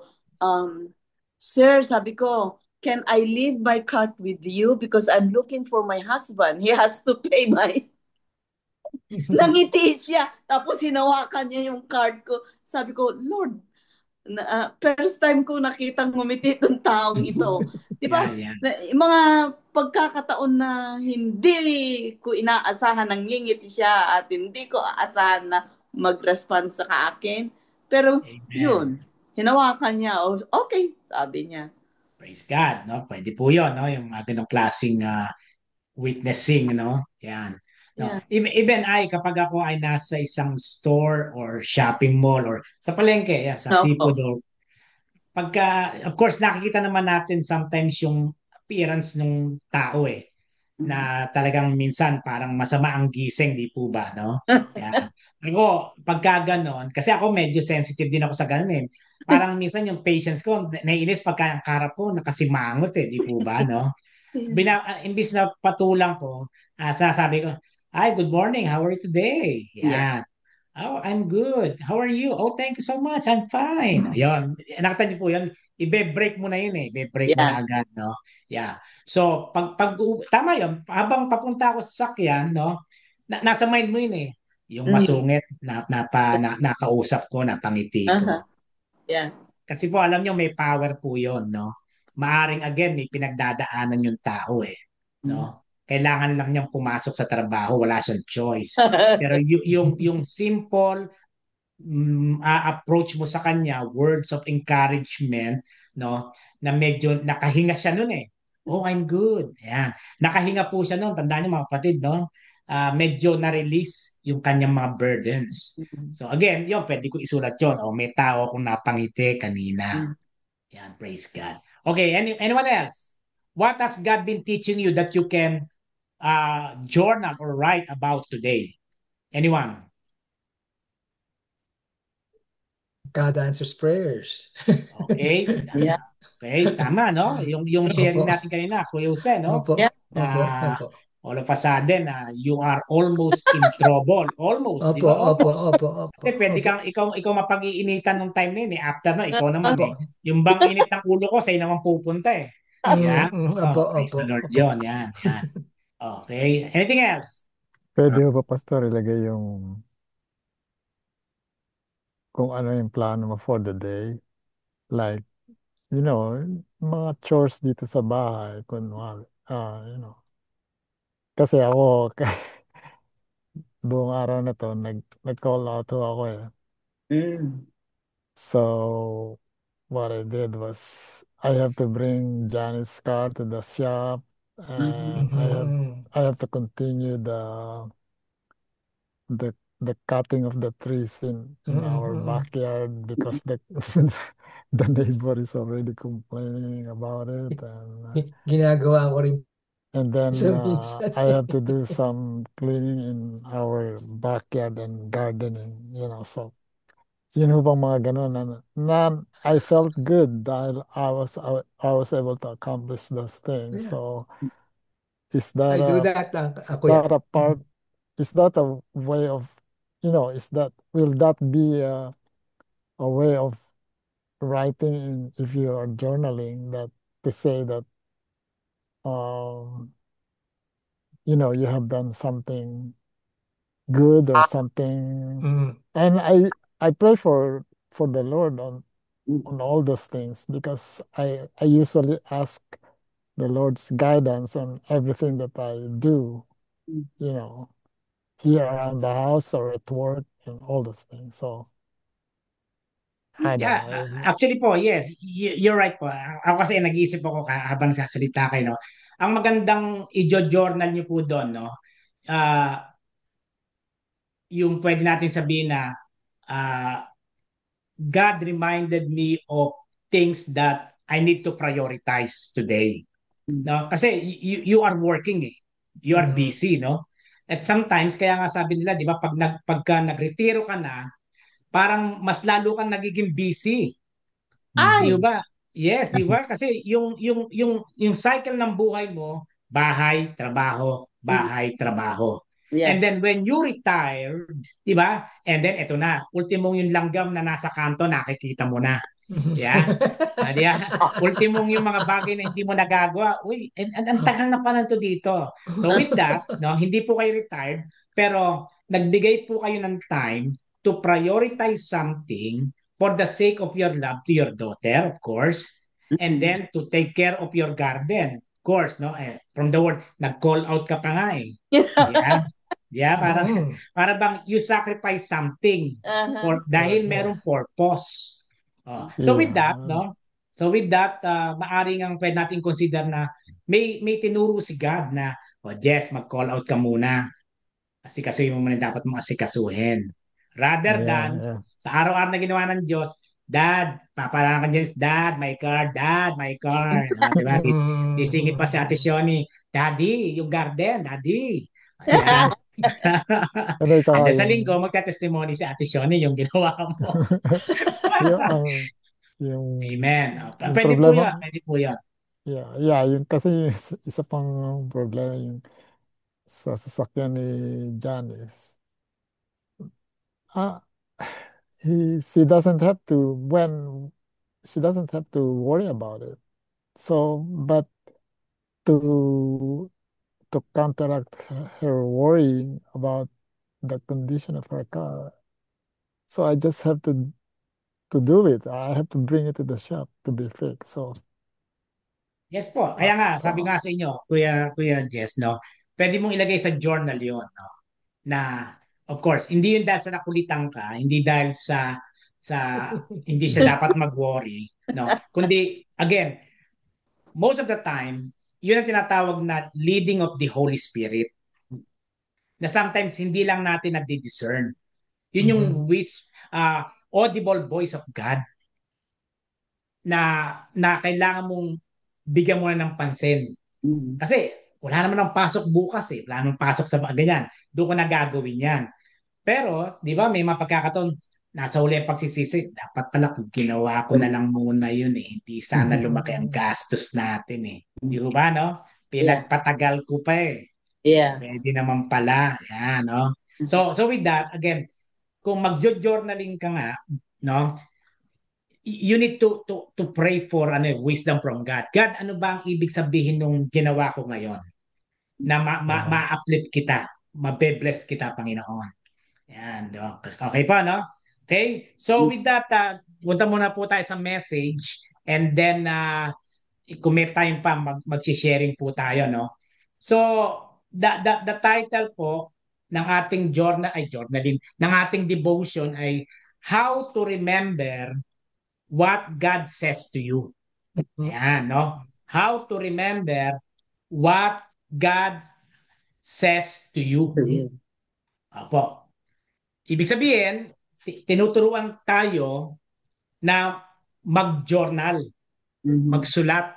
Sir, sabi ko, can I leave my card with you because I'm looking for my husband. He has to pay my... Nangiti siya. Tapos hinawakan niya yung card ko. Sabi ko, Lord, first time ko nakitang ngumiti itong taong ito. Di ba? Yeah. Yung mga pagkakataon na hindi ko inaasahan ng ngingiti siya at hindi ko aasahan na mag-respond sa akin. Pero Amen. yun, hinawakan niya. Oh, okay, sabi niya. Praise God, no? Pwede po 'yon, no? Yung mga ganong klaseng witnessing, no? Yan. No. Yeah. Even kapag ako ay nasa isang store or shopping mall or sa palengke, yan, sa Oo. seafood or pagka, of course, nakikita naman natin sometimes yung appearance ng tao na talagang minsan parang masama ang gising, di po ba, no? Yan. Ako, pagka ganon, kasi ako medyo sensitive din ako sa ganon eh. Parang minsan yung patience ko, naiinis pagka ang karap ko nakasimangot di po ba, no? Imbis na patulang ko, sasabi ko, "Hi, good morning. How are you today?" Yeah. Yan. "Oh, I'm good. How are you?" "Oh, thank you so much. I'm fine." Ayun. Nakita niyo po yun. Ibe-break mo na yun eh. Ibe-break mo Yeah. na agad, no? Yeah. So, tama yun. Habang papunta ako sa sakyan, no? Nasa mind mo yun eh. Yung masungit nakausap ko, napangiti ko. Uh-huh. Yeah. Kasi po alam nyo may power po 'yon, no? Maaring again may pinagdadaanan yung tao no? Kailangan lang niyang pumasok sa trabaho, wala siyang choice. Pero yung simple approach mo sa kanya, words of encouragement, no? Na medyo nakahinga siya noon eh. "Oh, I'm good." Yan. Nakahinga po siya noon. Tandaan niyo mga kapatid, no? Medyo na-release yung kanyang mga burdens. So again, yun, pwede ko isulat yun. O may tao akong napangiti kanina. Yan, praise God. Okay, anyone else? What has God been teaching you that you can journal or write about today? Anyone? God answers prayers. Okay. Yeah. Okay, tama, no? Yung sharing Opo. natin kanina, Kuya Jose, no? Opo. Yeah. Na Opo. all of a sudden, you are almost in trouble. Almost, di Opo. ba? Opo. Almost. Opo. Opo. Kasi pwede Opo. kang, ikaw mapag-iinitan nung time na yun eh. After no, ikaw naman Opo. Yung bang init ng ulo ko, sa'yo naman pupunta eh. Yeah? Opo. Oh, praise Opo. the Lord, Opo. John. Yan, yan. Okay. Anything else? Pwede ba, Pastor, ilagay yung kung ano yung plano mo for the day? Like, mga chores dito sa bahay, kunwari, kasi ako, buong araw na to, nag-call out ako eh. Mm. So, what I did was, I have to bring Johnny's car to the shop, and I have to continue the cutting of the trees in our backyard because the neighbor is already complaining about it, Ginagawa ko rin and then sa minsan. I have to do some cleaning in our backyard and gardening, so yun ho bang mga ganun na I felt good dahil I was able to accomplish those things. Yeah. So is that I do a that, Kuya. that a part? Is that a way of, is that will that be a way of writing if you are journaling, that to say that um you have done something good or something, Mm. and I pray for the Lord on all those things, because I usually ask the Lord's guidance on everything that I do, you know, here around the house or at work and all those things. So I don't Yeah, know. actually po, yes, you're right po. Ako kasi nag-iisip ako habang nagsasalita kayo, no? Ang magandang i-journal niyo po doon, no? Ah, yung pwede natin sabihin na ah, God reminded me of things that I need to prioritize today. No? Kasi you are working eh. You are Mm. busy, no? At sometimes, kaya nga sabi nila, di ba, pagka nagretiro ka na, parang mas lalo kang nagiging busy. Di Mhm. Ay! ba? Yes, di ba? Kasi yung cycle ng buhay mo, bahay, trabaho, bahay, trabaho. And Yeah. then when you retired, di ba? And then eto na, ultimong yung langgam na nasa kanto, nakikita mo na. Yeah? Di ba? Ultimong yung mga bagay na hindi mo nagagawa. Uy, ang tagal na pa to dito. So with that, no, hindi po kayo retired, pero nagbigay po kayo ng time to prioritize something for the sake of your love to your daughter, of course, and then to take care of your garden, of course, no? From the word, nag-call out ka pa nga eh. Yeah. Yeah, parang Mm. para bang you sacrifice something Uh-huh. for dahil Yeah. merong purpose. So with that, Yeah. no? So with that, maaring ang pwede natin consider na may tinuro si God na, Jess, mag-call out ka muna. Asikasuhin mo muna yung dapat mong asikasuhin. Rather Yeah. than Yeah. sa araw-araw na ginawa ng Diyos, Dad, papalangan dyan, Dad, my car, Dad, my car. Diba? Sisingit pa si Ate Mm. Shoni, Daddy, yung garden, Daddy. Ayan. Ano, And tsaka then sa linggo, magta-testimony si Ate Shoni yung ginawa mo. yung ang yung Amen. yung Pwede po problema, yun. Pwede po yun. yeah, yung kasi yung isa pang problema yung sa sasakyan ni Janice. Ah, she doesn't have to when she doesn't have to worry about it. So, but to counteract her worrying about the condition of her car, so I just have to do it. I have to bring it to the shop to be fixed. So, Yes po. Kaya nga, sabi so nga sa inyo, Kuya Jess, no? Pwede mong ilagay sa journal yon, no? Na, of course, hindi yun dahil sa nakulitan ka, hindi dahil sa hindi siya dapat mag-worry, no? Kundi, again, most of the time, yun ang tinatawag na leading of the Holy Spirit, na sometimes hindi lang natin nadi-discern. Yun yung Mhm. audible voice of God na kailangan mong bigyan mo na ng pansin. Kasi wala naman ng pasok bukas eh. Wala naman pasok sa ganyan. Doon ko na gagawin yan. Pero, di ba, may mga pagkakataon, nasa huli ang pagsisisi, dapat pala kung ginawa ko na lang muna yun eh. Hindi sana lumaki ang gastos natin eh. Di ba, no? Yeah. Pinagpatagal ko pa eh. Yeah. Pwede naman pala. Yan, no? So with that, again, kung mag-journaling ka nga, no? You need to pray for wisdom from God. God, ano ba ang ibig sabihin nung ginawa ko ngayon? Na yeah, ma-uplift kita, mabe-bless kita, Panginoon. Yan, no? Okay pa, no? Okay? So with that, punta muna po tayo sa message and then kung may time pa, mag-sharing po tayo, no? So, the title po ng ating journaling, ng ating devotion ay How to Remember What God Says to You. Ayan, no? How to remember what God says to you. Apo. Ibig sabihin, tinuturuan tayo na mag-journal, magsulat,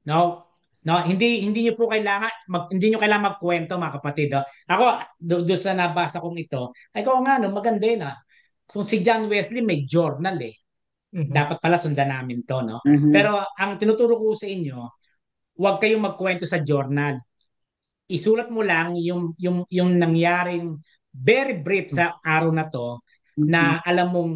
no? No, hindi niyo po kailangan hindi niyo kailangan magkwento, mga kapatid. No? Ako do sa nabasa kong ito, ay ko nga no, maganda 'yun ah. Kung si John Wesley may journal eh. Mhm. Dapat pala sundan namin 'to, no? Pero ang tinuturo ko sa inyo, huwag kayong magkwento sa journal. isulat mo lang yung nangyaring very brief sa araw na to na alam mong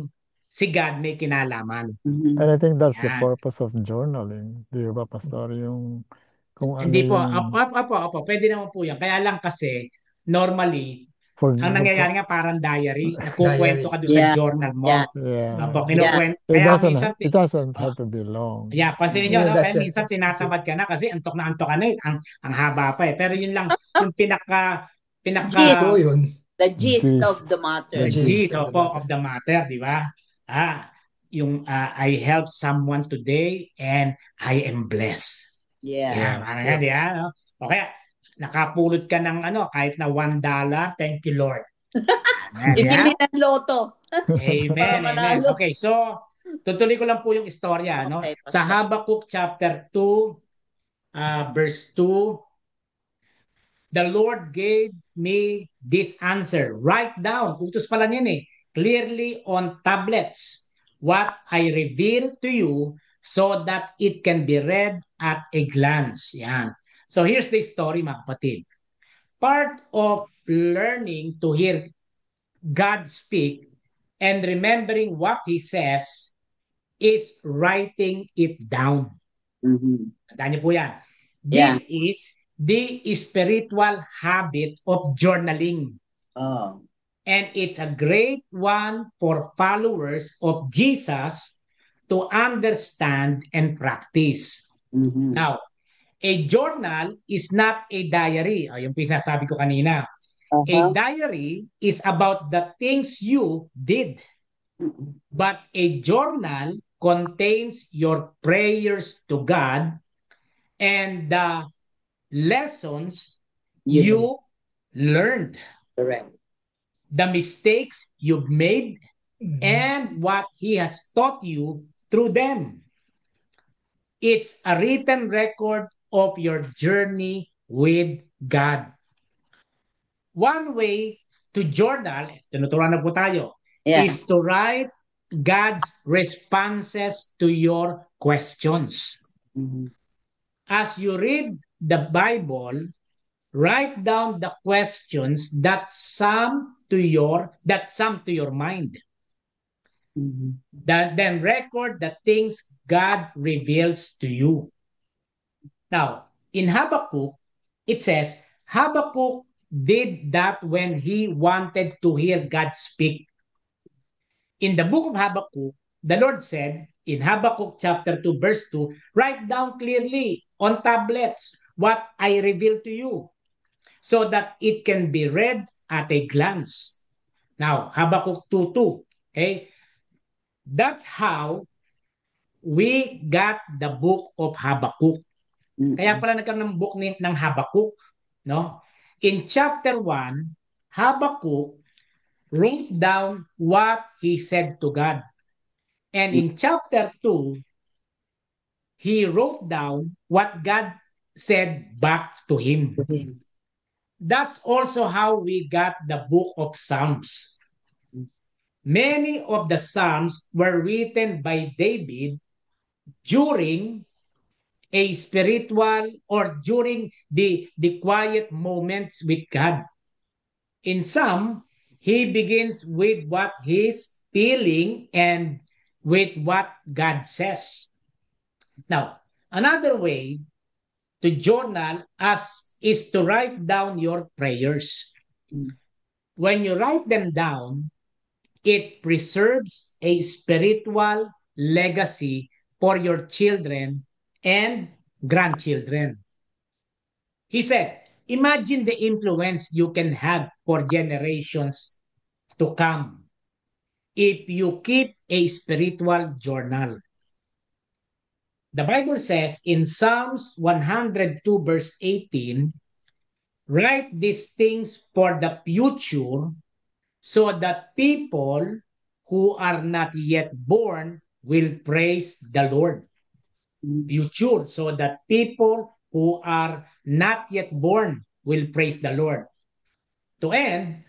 si God may kinalaman. And I think that's the Yan. purpose of journaling. Di ba, Pastor? Yung kung ano Hindi po, yung opo, pwede naman po yan. Kaya lang kasi, normally, pag ang nangyayari nga parang diary, nagkukwento ka doon sa Yeah. journal mo. Yeah. Opo, yeah, kinukwento. it Kaya doesn't minsan, it doesn't have to be long. yeah, pansinin nyo, Yeah, no? that's Kaya it. minsan tinatamad ka na kasi antok na antok ka na eh. Ang haba pa eh. Pero yun lang, yung pinaka, Ito yun. The gist Gist. of the matter. The the gist gist of the of the matter, di ba? Yung I help someone today and I am blessed. Yeah. Yeah, parang yan, di ba? No? O kaya, nakapulot ka ng kahit na $1, thank you Lord. Amen, di ba? Ibili ng loto. Amen, Para amen. manalo. Okay, so, tutuloy ko lang po yung istorya. No? Okay, Sa Pastor. Habakkuk chapter 2, verse 2, the Lord gave me this answer. Write down, utos pala niyan clearly on tablets what I reveal to you so that it can be read at a glance. Yan. So here's the story, mga kapatid. Part of learning to hear God speak and remembering what He says is writing it down. Tandaan niyo po yan. Yeah. This is the spiritual habit of journaling. Oh. And it's a great one for followers of Jesus to understand and practice. Now, a journal is not a diary. Yung pinasabi ko kanina. A diary is about the things you did. But a journal contains your prayers to God and the lessons you learned. Correct. The mistakes you've made and what He has taught you through them. It's a written record of your journey with God. One way to journal, tinuturuan na po tayo, is to write God's responses to your questions. As you read the Bible, write down the questions that sum to your mind. Then record the things God reveals to you. Now, in Habakkuk, it says, Habakkuk did that when he wanted to hear God speak. In the book of Habakkuk, the Lord said, in Habakkuk chapter 2, verse 2, write down clearly on tablets what I reveal to you, so that it can be read at a glance. Now, Habakkuk 2:2. Okay? That's how we got the book of Habakkuk. Kaya pala nagkaroon ng book ng Habakkuk. No? In chapter 1, Habakkuk wrote down what he said to God. And in chapter 2, he wrote down what God said back to him. That's also how we got the book of Psalms. Many of the Psalms were written by David during a spiritual or during the quiet moments with God. In some, he begins with what he's feeling and with what God says. Now, another way to journal is to write down your prayers. When you write them down, it preserves a spiritual legacy for your children and grandchildren. He said, imagine the influence you can have for generations to come if you keep a spiritual journal. The Bible says in Psalms 102 verse 18, write these things for the future so that people who are not yet born will praise the Lord. Future, so that people who are not yet born will praise the Lord. To end,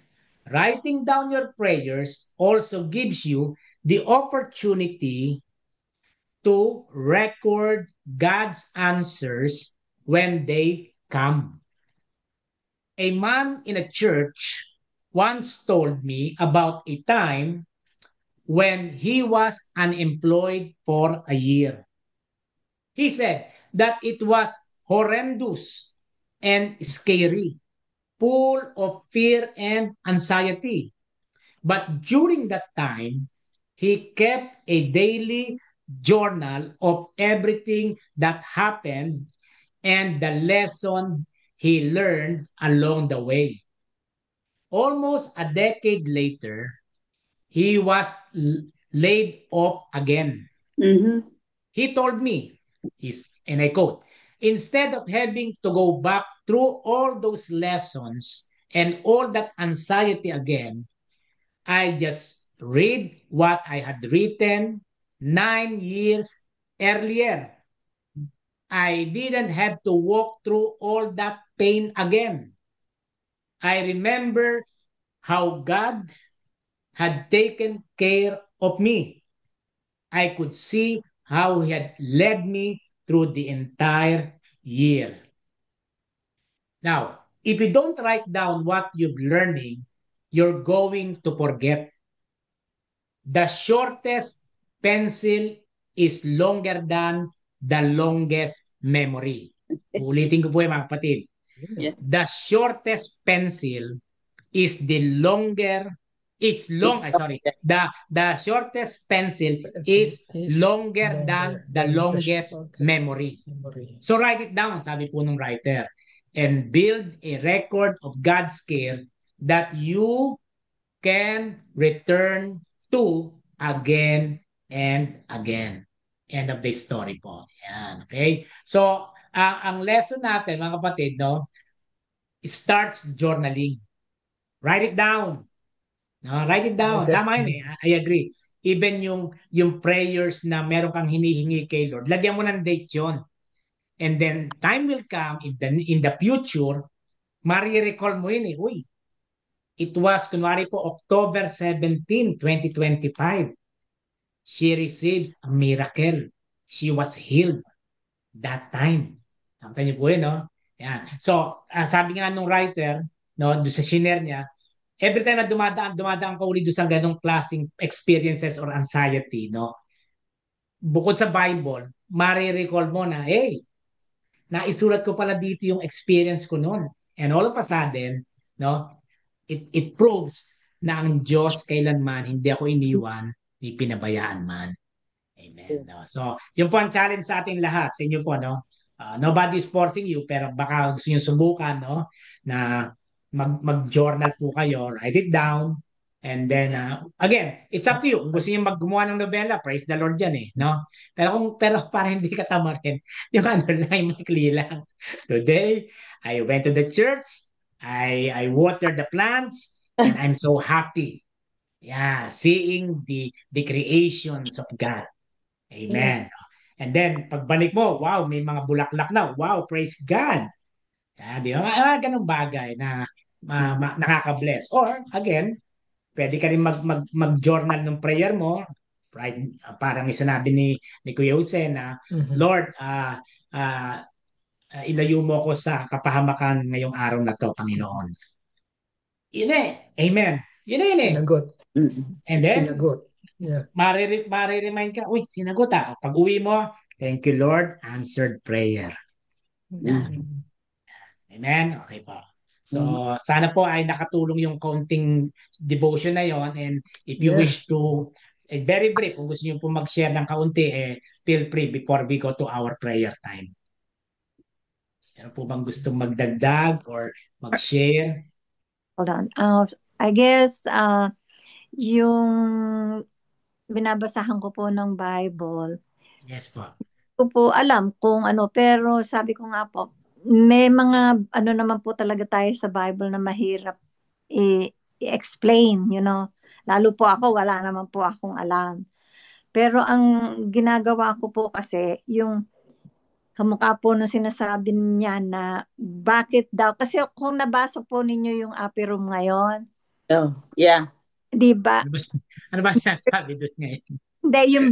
writing down your prayers also gives you the opportunity to record God's answers when they come. A man in a church once told me about a time when he was unemployed for a year. He said that it was horrendous and scary, full of fear and anxiety. But during that time, he kept a daily journal of everything that happened and the lesson he learned along the way. Almost a decade later, he was laid off again. Mhm. He told me, and I quote, instead of having to go back through all those lessons and all that anxiety again, I just read what I had written 9 years earlier. I didn't have to walk through all that pain again. I remember how God had taken care of me. I could see how He had led me through the entire year. Now, if you don't write down what you're learning, you're going to forget. The shortest pencil is longer than the longest memory. Ulitin ko po yung mga kapatid. Yeah. The shortest pencil is the longer is long It's sorry the shortest pencil Is is longer than longer the than the longest shortest memory. memory. So write it down, sabi po ng writer, and build a record of God's care that you can return to again and again. End of the story po. Yan, okay? So, ang lesson natin, mga kapatid, no, starts journaling. Write it down. No, write it down. Tama yun eh. I agree. Even yung prayers na meron kang hinihingi kay Lord, lagyan mo ng date yun. And then time will come in the future, marirecall mo yun eh. Uy, it was, kunwari po, October 17, 2025. She receives a miracle. She was healed that time. Nakita niyo po yun, no? Yan. So, sabi nga nung writer, no, doon sa shiner niya, every time na dumadaan ka ulit doon sa ganong klaseng experiences or anxiety, no? Bukod sa Bible, marirecall mo na, hey, naisulat ko pala dito yung experience ko noon. And all of a sudden, no, it proves na ang Diyos kailanman hindi ako iniwan, ni pinabayaan man. Amen. No? So, yun po ang challenge sa ating lahat, sa inyo po, no? Nobody's forcing you, pero baka gusto niyo subukan, no? Na mag-journal po kayo, write it down, and then, again, it's up to you. Kung gusto niyo gumawa ng nobela, praise the Lord yan eh, no? Pero para hindi ka tamarin, yung ano lang, makli lang. Today, I went to the church, I watered the plants, and I'm so happy. Yeah, seeing the creations of God. Amen. And then, pagbalik mo, wow, may mga bulaklak na. Wow, praise God. Di ba? Ganong bagay na nakaka-bless. Or, again, pwede ka rin mag-journal ng prayer mo. Right? Parang sinabi ni Kuya Jose na, Lord, ilayo mo ko sa kapahamakan ngayong araw na to, Panginoon. Yun eh. Amen. Yun eh. Sinagot. And then, Sinagot. Yeah. Mariremind ka, uy, sinagot ah. Pag uwi mo, thank you Lord, answered prayer. Yan. Amen? Okay po. So, sana po ay nakatulong yung kaunting devotion na yon. And if you wish to, very brief, kung gusto niyo po mag-share ng kaunti, feel free before we go to our prayer time. Meron po bang gustong magdagdag or mag-share? Hold on. I guess, yung binabasahan ko po ng Bible, Yes po. ko po alam kung ano, pero sabi ko nga po, may mga ano naman po talaga tayo sa Bible na mahirap i-explain, Lalo po ako, wala naman po akong alam. Pero ang ginagawa ko po kasi, yung kamukha po nung sinasabi niya na bakit daw, kasi kung nabasa po ninyo yung Upper Room ngayon, Oh, yeah. di ba? Ano ba sinasabi doon ngayon? Hindi, yung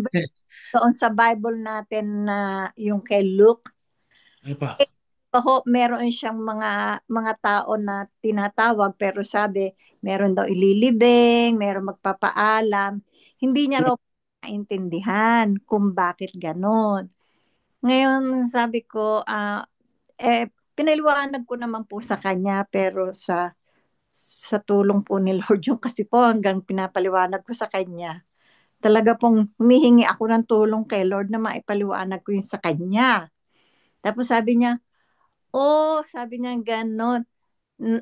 doon sa Bible natin na yung kay Luke, Ano pa? meron siyang mga tao na tinatawag pero sabi meron daw ililibing, meron magpapaalam. Hindi niya raw maintindihan kung bakit ganon. Ngayon sabi ko, pinaliwanag ko naman po sa kanya pero sa tulong po ni Lord yung kasi po hanggang pinapaliwanag ko sa kanya. Talaga pong humihingi ako ng tulong kay Lord na maipaliwanag ko yung sa kanya. Tapos sabi niya, sabi niya gano'n.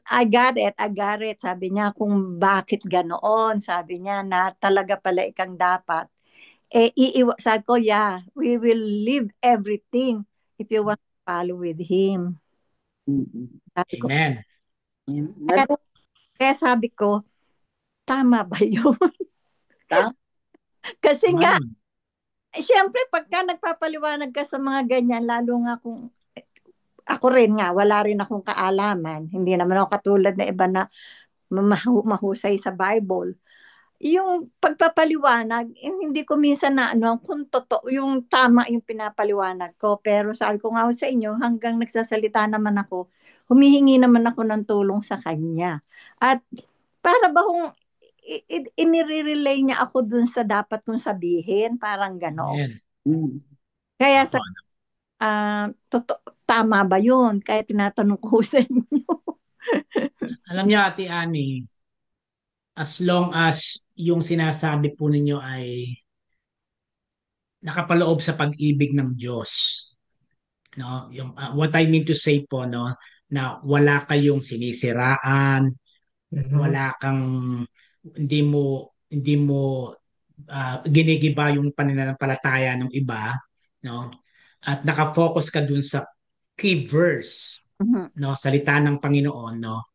I got it. Sabi niya kung bakit ganoon. Sabi niya na talaga pala ikang dapat. Sabi ko, yeah, we will leave everything if you want to follow with Him. Sabi ko, Amen. kaya sabi ko, tama ba yun? Tama. Kasi Tama nga, naman. siyempre pagka nagpapaliwanag ka sa mga ganyan, lalo nga kung ako rin nga, wala rin akong kaalaman. Hindi naman ako katulad na iba na mahusay sa Bible. Yung pagpapaliwanag, hindi ko minsan na kung totoo, yung tama yung pinapaliwanag ko. Pero sabi ko nga sa inyo, hanggang nagsasalita naman ako, humihingi naman ako ng tulong sa kanya. At para ba kung inire-relay niya ako dun sa dapat kong sabihin, parang gano'n. Amen. Kaya Apo. tama ba yun? Kaya tinatanong ko sa inyo. Alam niyo, Ate Annie, as long as yung sinasabi po ninyo ay nakapaloob sa pag-ibig ng Diyos, no? Yung what I mean to say po, no, na wala kayong sinisiraan, wala kang hindi mo ginigiba yung pananampalataya ng iba, no? At nakafocus ka dun sa key verse, no, salita ng Panginoon, no?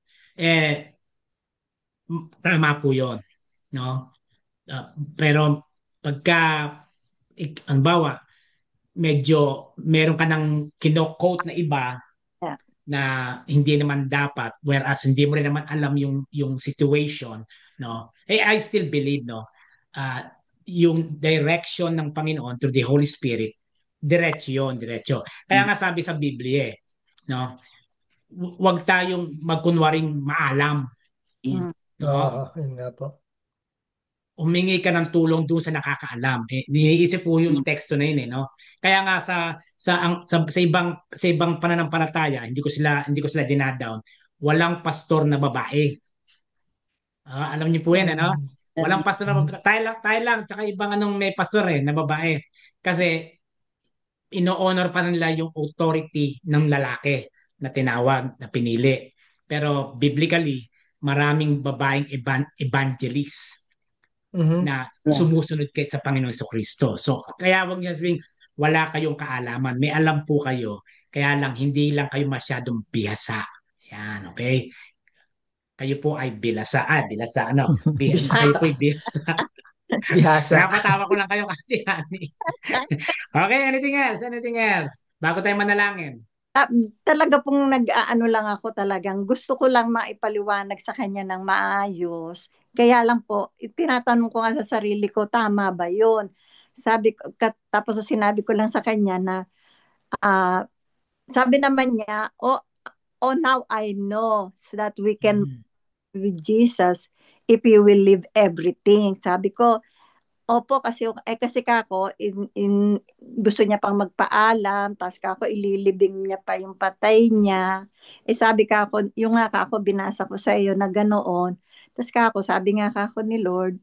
Tama po 'yon, no? Pero pagka ang bawa medyo meron ka ng kino-quote na iba Yeah. na hindi naman dapat, whereas hindi mo rin naman alam yung situation, no? I still believe, no, uh, yung direction ng Panginoon through the Holy Spirit, diretso yun, diretso. Kaya nga sabi sa Biblia, no, huwag tayong magkunwaring maalam, no? Yun nga po. Humingi ka ng tulong doon sa nakakaalam. Niisip po yung teksto na yun, no? Kaya nga sa ibang pananampalataya, hindi ko sila dinadown. Walang pastor na babae. Alam niyo po yan, ano? Walang pastor na babae. Tayo lang, tsaka ibang may pastor na babae. Kasi ino-honor pa nila yung authority ng lalaki na tinawag, na pinili. Pero biblically, maraming babaeng evangelist na sumusunod kay sa Panginoon Kristo. So, kaya wag niya sabihin, wala kayong kaalaman. May alam po kayo. Kaya lang, hindi lang kayo masyadong bihasa. Yan, okay? Kayo po ay bilasa. Bilasa, ano? Kayo po ay bihasa. Bihasa. Napatawa ko lang kayo kasi, honey. Okay, anything else? Anything else? Bago tayo manalangin. Talaga pong nag-aano lang ako talagang gusto ko lang maipaliwanag sa kanya ng maayos. Kaya lang po, tinatanong ko nga sa sarili ko, tama ba yun? Tapos sinabi ko lang sa kanya na, sabi naman niya, now I know so that we can with Jesus if you will leave everything. Sabi ko, opo, kasi kako gusto niya pang magpaalam, tapos kako ililibing niya pa yung patay niya. Sabi kako, yung nga kako binasa ko sa iyo na ganoon. Tapos kako, sabi nga kako ni Lord,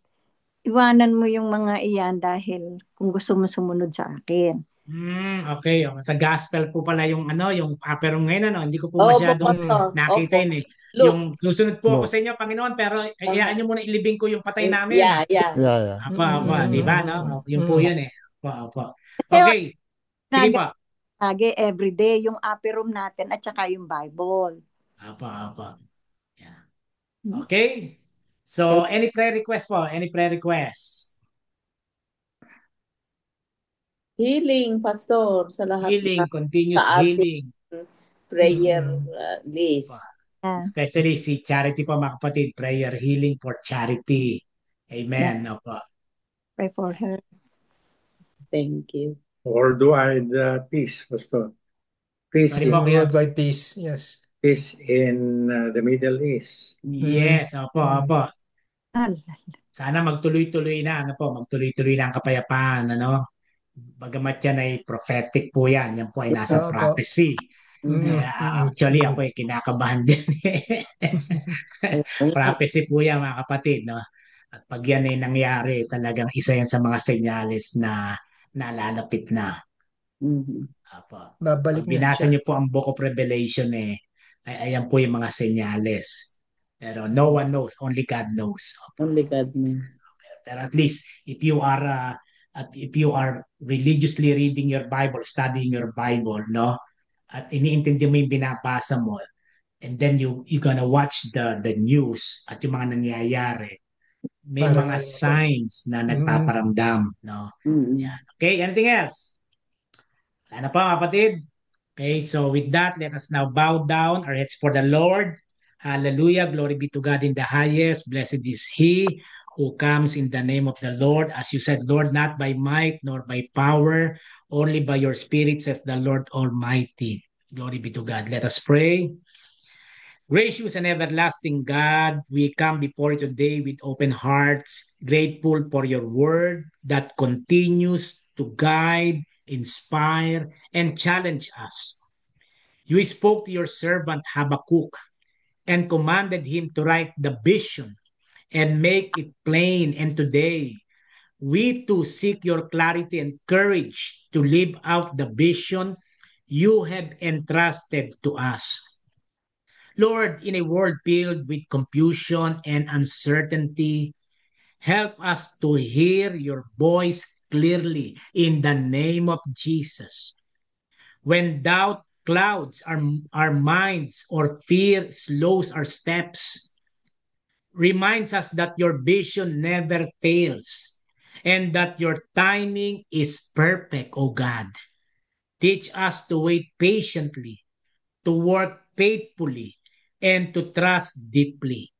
iwanan mo yung mga iyan dahil kung gusto mo sumunod sa akin. Okay. Sa gospel po pala yung pero ngayon hindi ko po Opo, masyadong Pastor. nakita Opo. yun eh. Look. Yung susunod po ako Look. sa inyo, Panginoon, pero hayaan niyo muna ilibing ko yung patay namin. Yeah. Yeah. Apa, di ba, no? Yun po yun eh. Apa. Okay. Sige po. Lagi everyday yung upper room natin at saka yung Bible. Apa. Yeah. Okay. So, any prayer request po? Any prayer request? Healing, Pastor, sa lahat Healing, continuous sa ating healing. prayer list. Especially si Charity po, mga kapatid. Prayer healing for Charity. Amen. Opo. Pray for her. Thank you. Worldwide peace, Pastor. Peace Sorry po, in, Kuya. Worldwide peace. Yes. peace in the Middle East. Yes, opo, opo. Al- Sana magtuloy-tuloy na, magtuloy-tuloy na ang kapayapaan, Bagamat yan ay prophetic po yan. Yan po ay nasa Opo. prophecy. Actually, ako ay kinakabahan din. Prophecy po yan, mga kapatid, At pag yan ay nangyari, talagang isa yan sa mga senyales na nalalapit na. Apo. Babalik Pag na binasa siya. niyo po ang Book of Revelation, ayan po yung mga senyales. Pero no one knows, only God knows. Only God knows. Pero at least if you are religiously reading your Bible, studying your Bible, at iniintindi mo yung binabasa mo, and then you gonna watch the news at yung mga nangyayari, may Parang mga signs na nagpaparamdam, Yan. Okay, anything else? Wala na pa, mga kapatid. Okay, so with that, let us now bow down our heads for the Lord. Hallelujah. Glory be to God in the highest. Blessed is He who comes in the name of the Lord. As you said, Lord, not by might nor by power, only by your Spirit, says the Lord Almighty. Glory be to God. Let us pray. Gracious and everlasting God, we come before you today with open hearts, grateful for your word that continues to guide, inspire, and challenge us. You spoke to your servant Habakkuk and commanded him to write the vision and make it plain. And today, we too seek your clarity and courage to live out the vision you have entrusted to us. Lord, in a world filled with confusion and uncertainty, help us to hear your voice clearly in the name of Jesus. When doubt clouds our minds or fear slows our steps, reminds us that your vision never fails and that your timing is perfect, O God. Teach us to wait patiently, to work faithfully, and to trust deeply.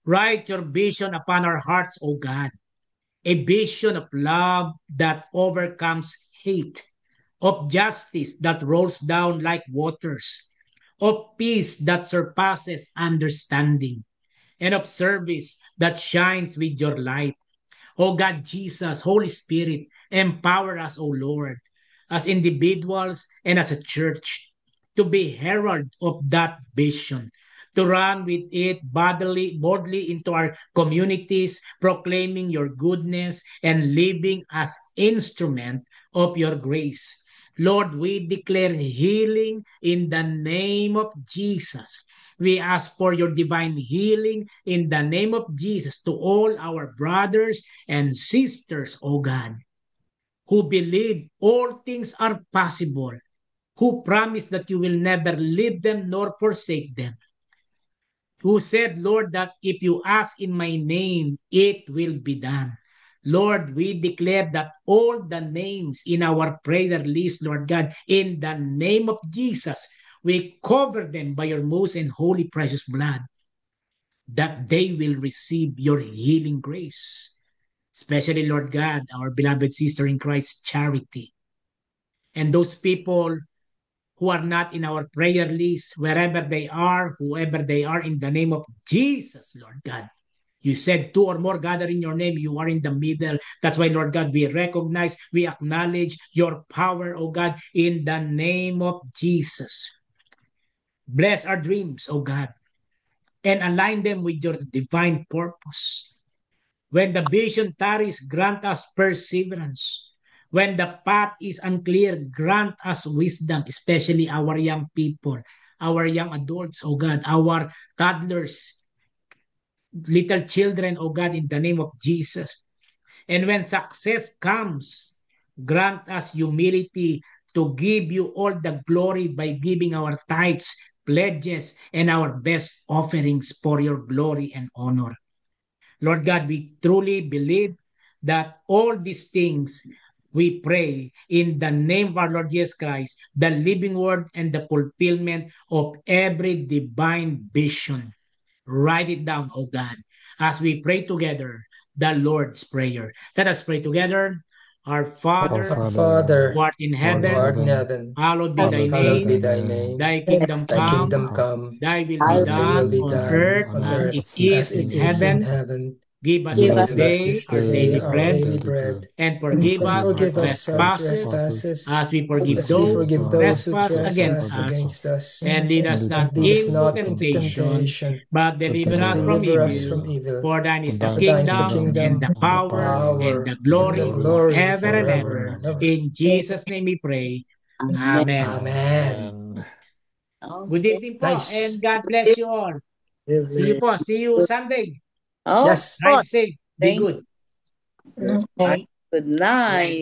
Write your vision upon our hearts, O God, a vision of love that overcomes hate, of justice that rolls down like waters, of peace that surpasses understanding, and of service that shines with your light. O God, Jesus, Holy Spirit, empower us, O Lord, as individuals and as a church, to be herald of that vision, to run with it boldly into our communities, proclaiming your goodness and living as instrument of your grace. Lord, we declare healing in the name of Jesus. We ask for your divine healing in the name of Jesus to all our brothers and sisters, O God, who believe all things are possible, who promise that you will never leave them nor forsake them, who said, Lord, that if you ask in my name, it will be done. Lord, we declare that all the names in our prayer list, Lord God, in the name of Jesus, we cover them by your most and holy precious blood, that they will receive your healing grace. Especially, Lord God, our beloved sister in Christ, Charity. And those people who are not in our prayer list, wherever they are, whoever they are, in the name of Jesus, Lord God. You said two or more gather in your name, you are in the middle. That's why, Lord God, we recognize, we acknowledge your power, oh God, in the name of Jesus. Bless our dreams, oh God, and align them with your divine purpose. When the vision tarries, grant us perseverance. When the path is unclear, grant us wisdom, especially our young people, our young adults, oh God, our toddlers, little children, oh God, in the name of Jesus. And when success comes, grant us humility to give you all the glory by giving our tithes, pledges, and our best offerings for your glory and honor. Lord God, we truly believe that all these things we pray in the name of our Lord Jesus Christ, the living word and the fulfillment of every divine vision. Write it down, O God, as we pray together the Lord's Prayer. Let us pray together. Our Our Father, Our Father, Father, who art in who art heaven, in heaven, hallowed be thy hallowed be name. thy name. Thy kingdom Thy kingdom come, come, thy will thy be will done be on done earth on as earth it as is it in is in heaven. heaven. Give us Give this us day this our day daily our bread, daily bread, and forgive and us our forgive us our trespasses trespasses, as we forgive as we those forgive who those who trespass against trespass us. against us. And lead us And not lead us into not into temptation, temptation, but deliver but us from deliver us evil. from evil. For thine is the For thine is the kingdom, and kingdom, the and the power, and power, the and the glory glory forever and forever ever. and ever. In Jesus' name we pray. Amen. Amen. Amen. Good Okay. evening po, and Nice. God bless you all. See you po. See you Sunday. Oh, Yes. Drive safe. Be thank good. you. Good night.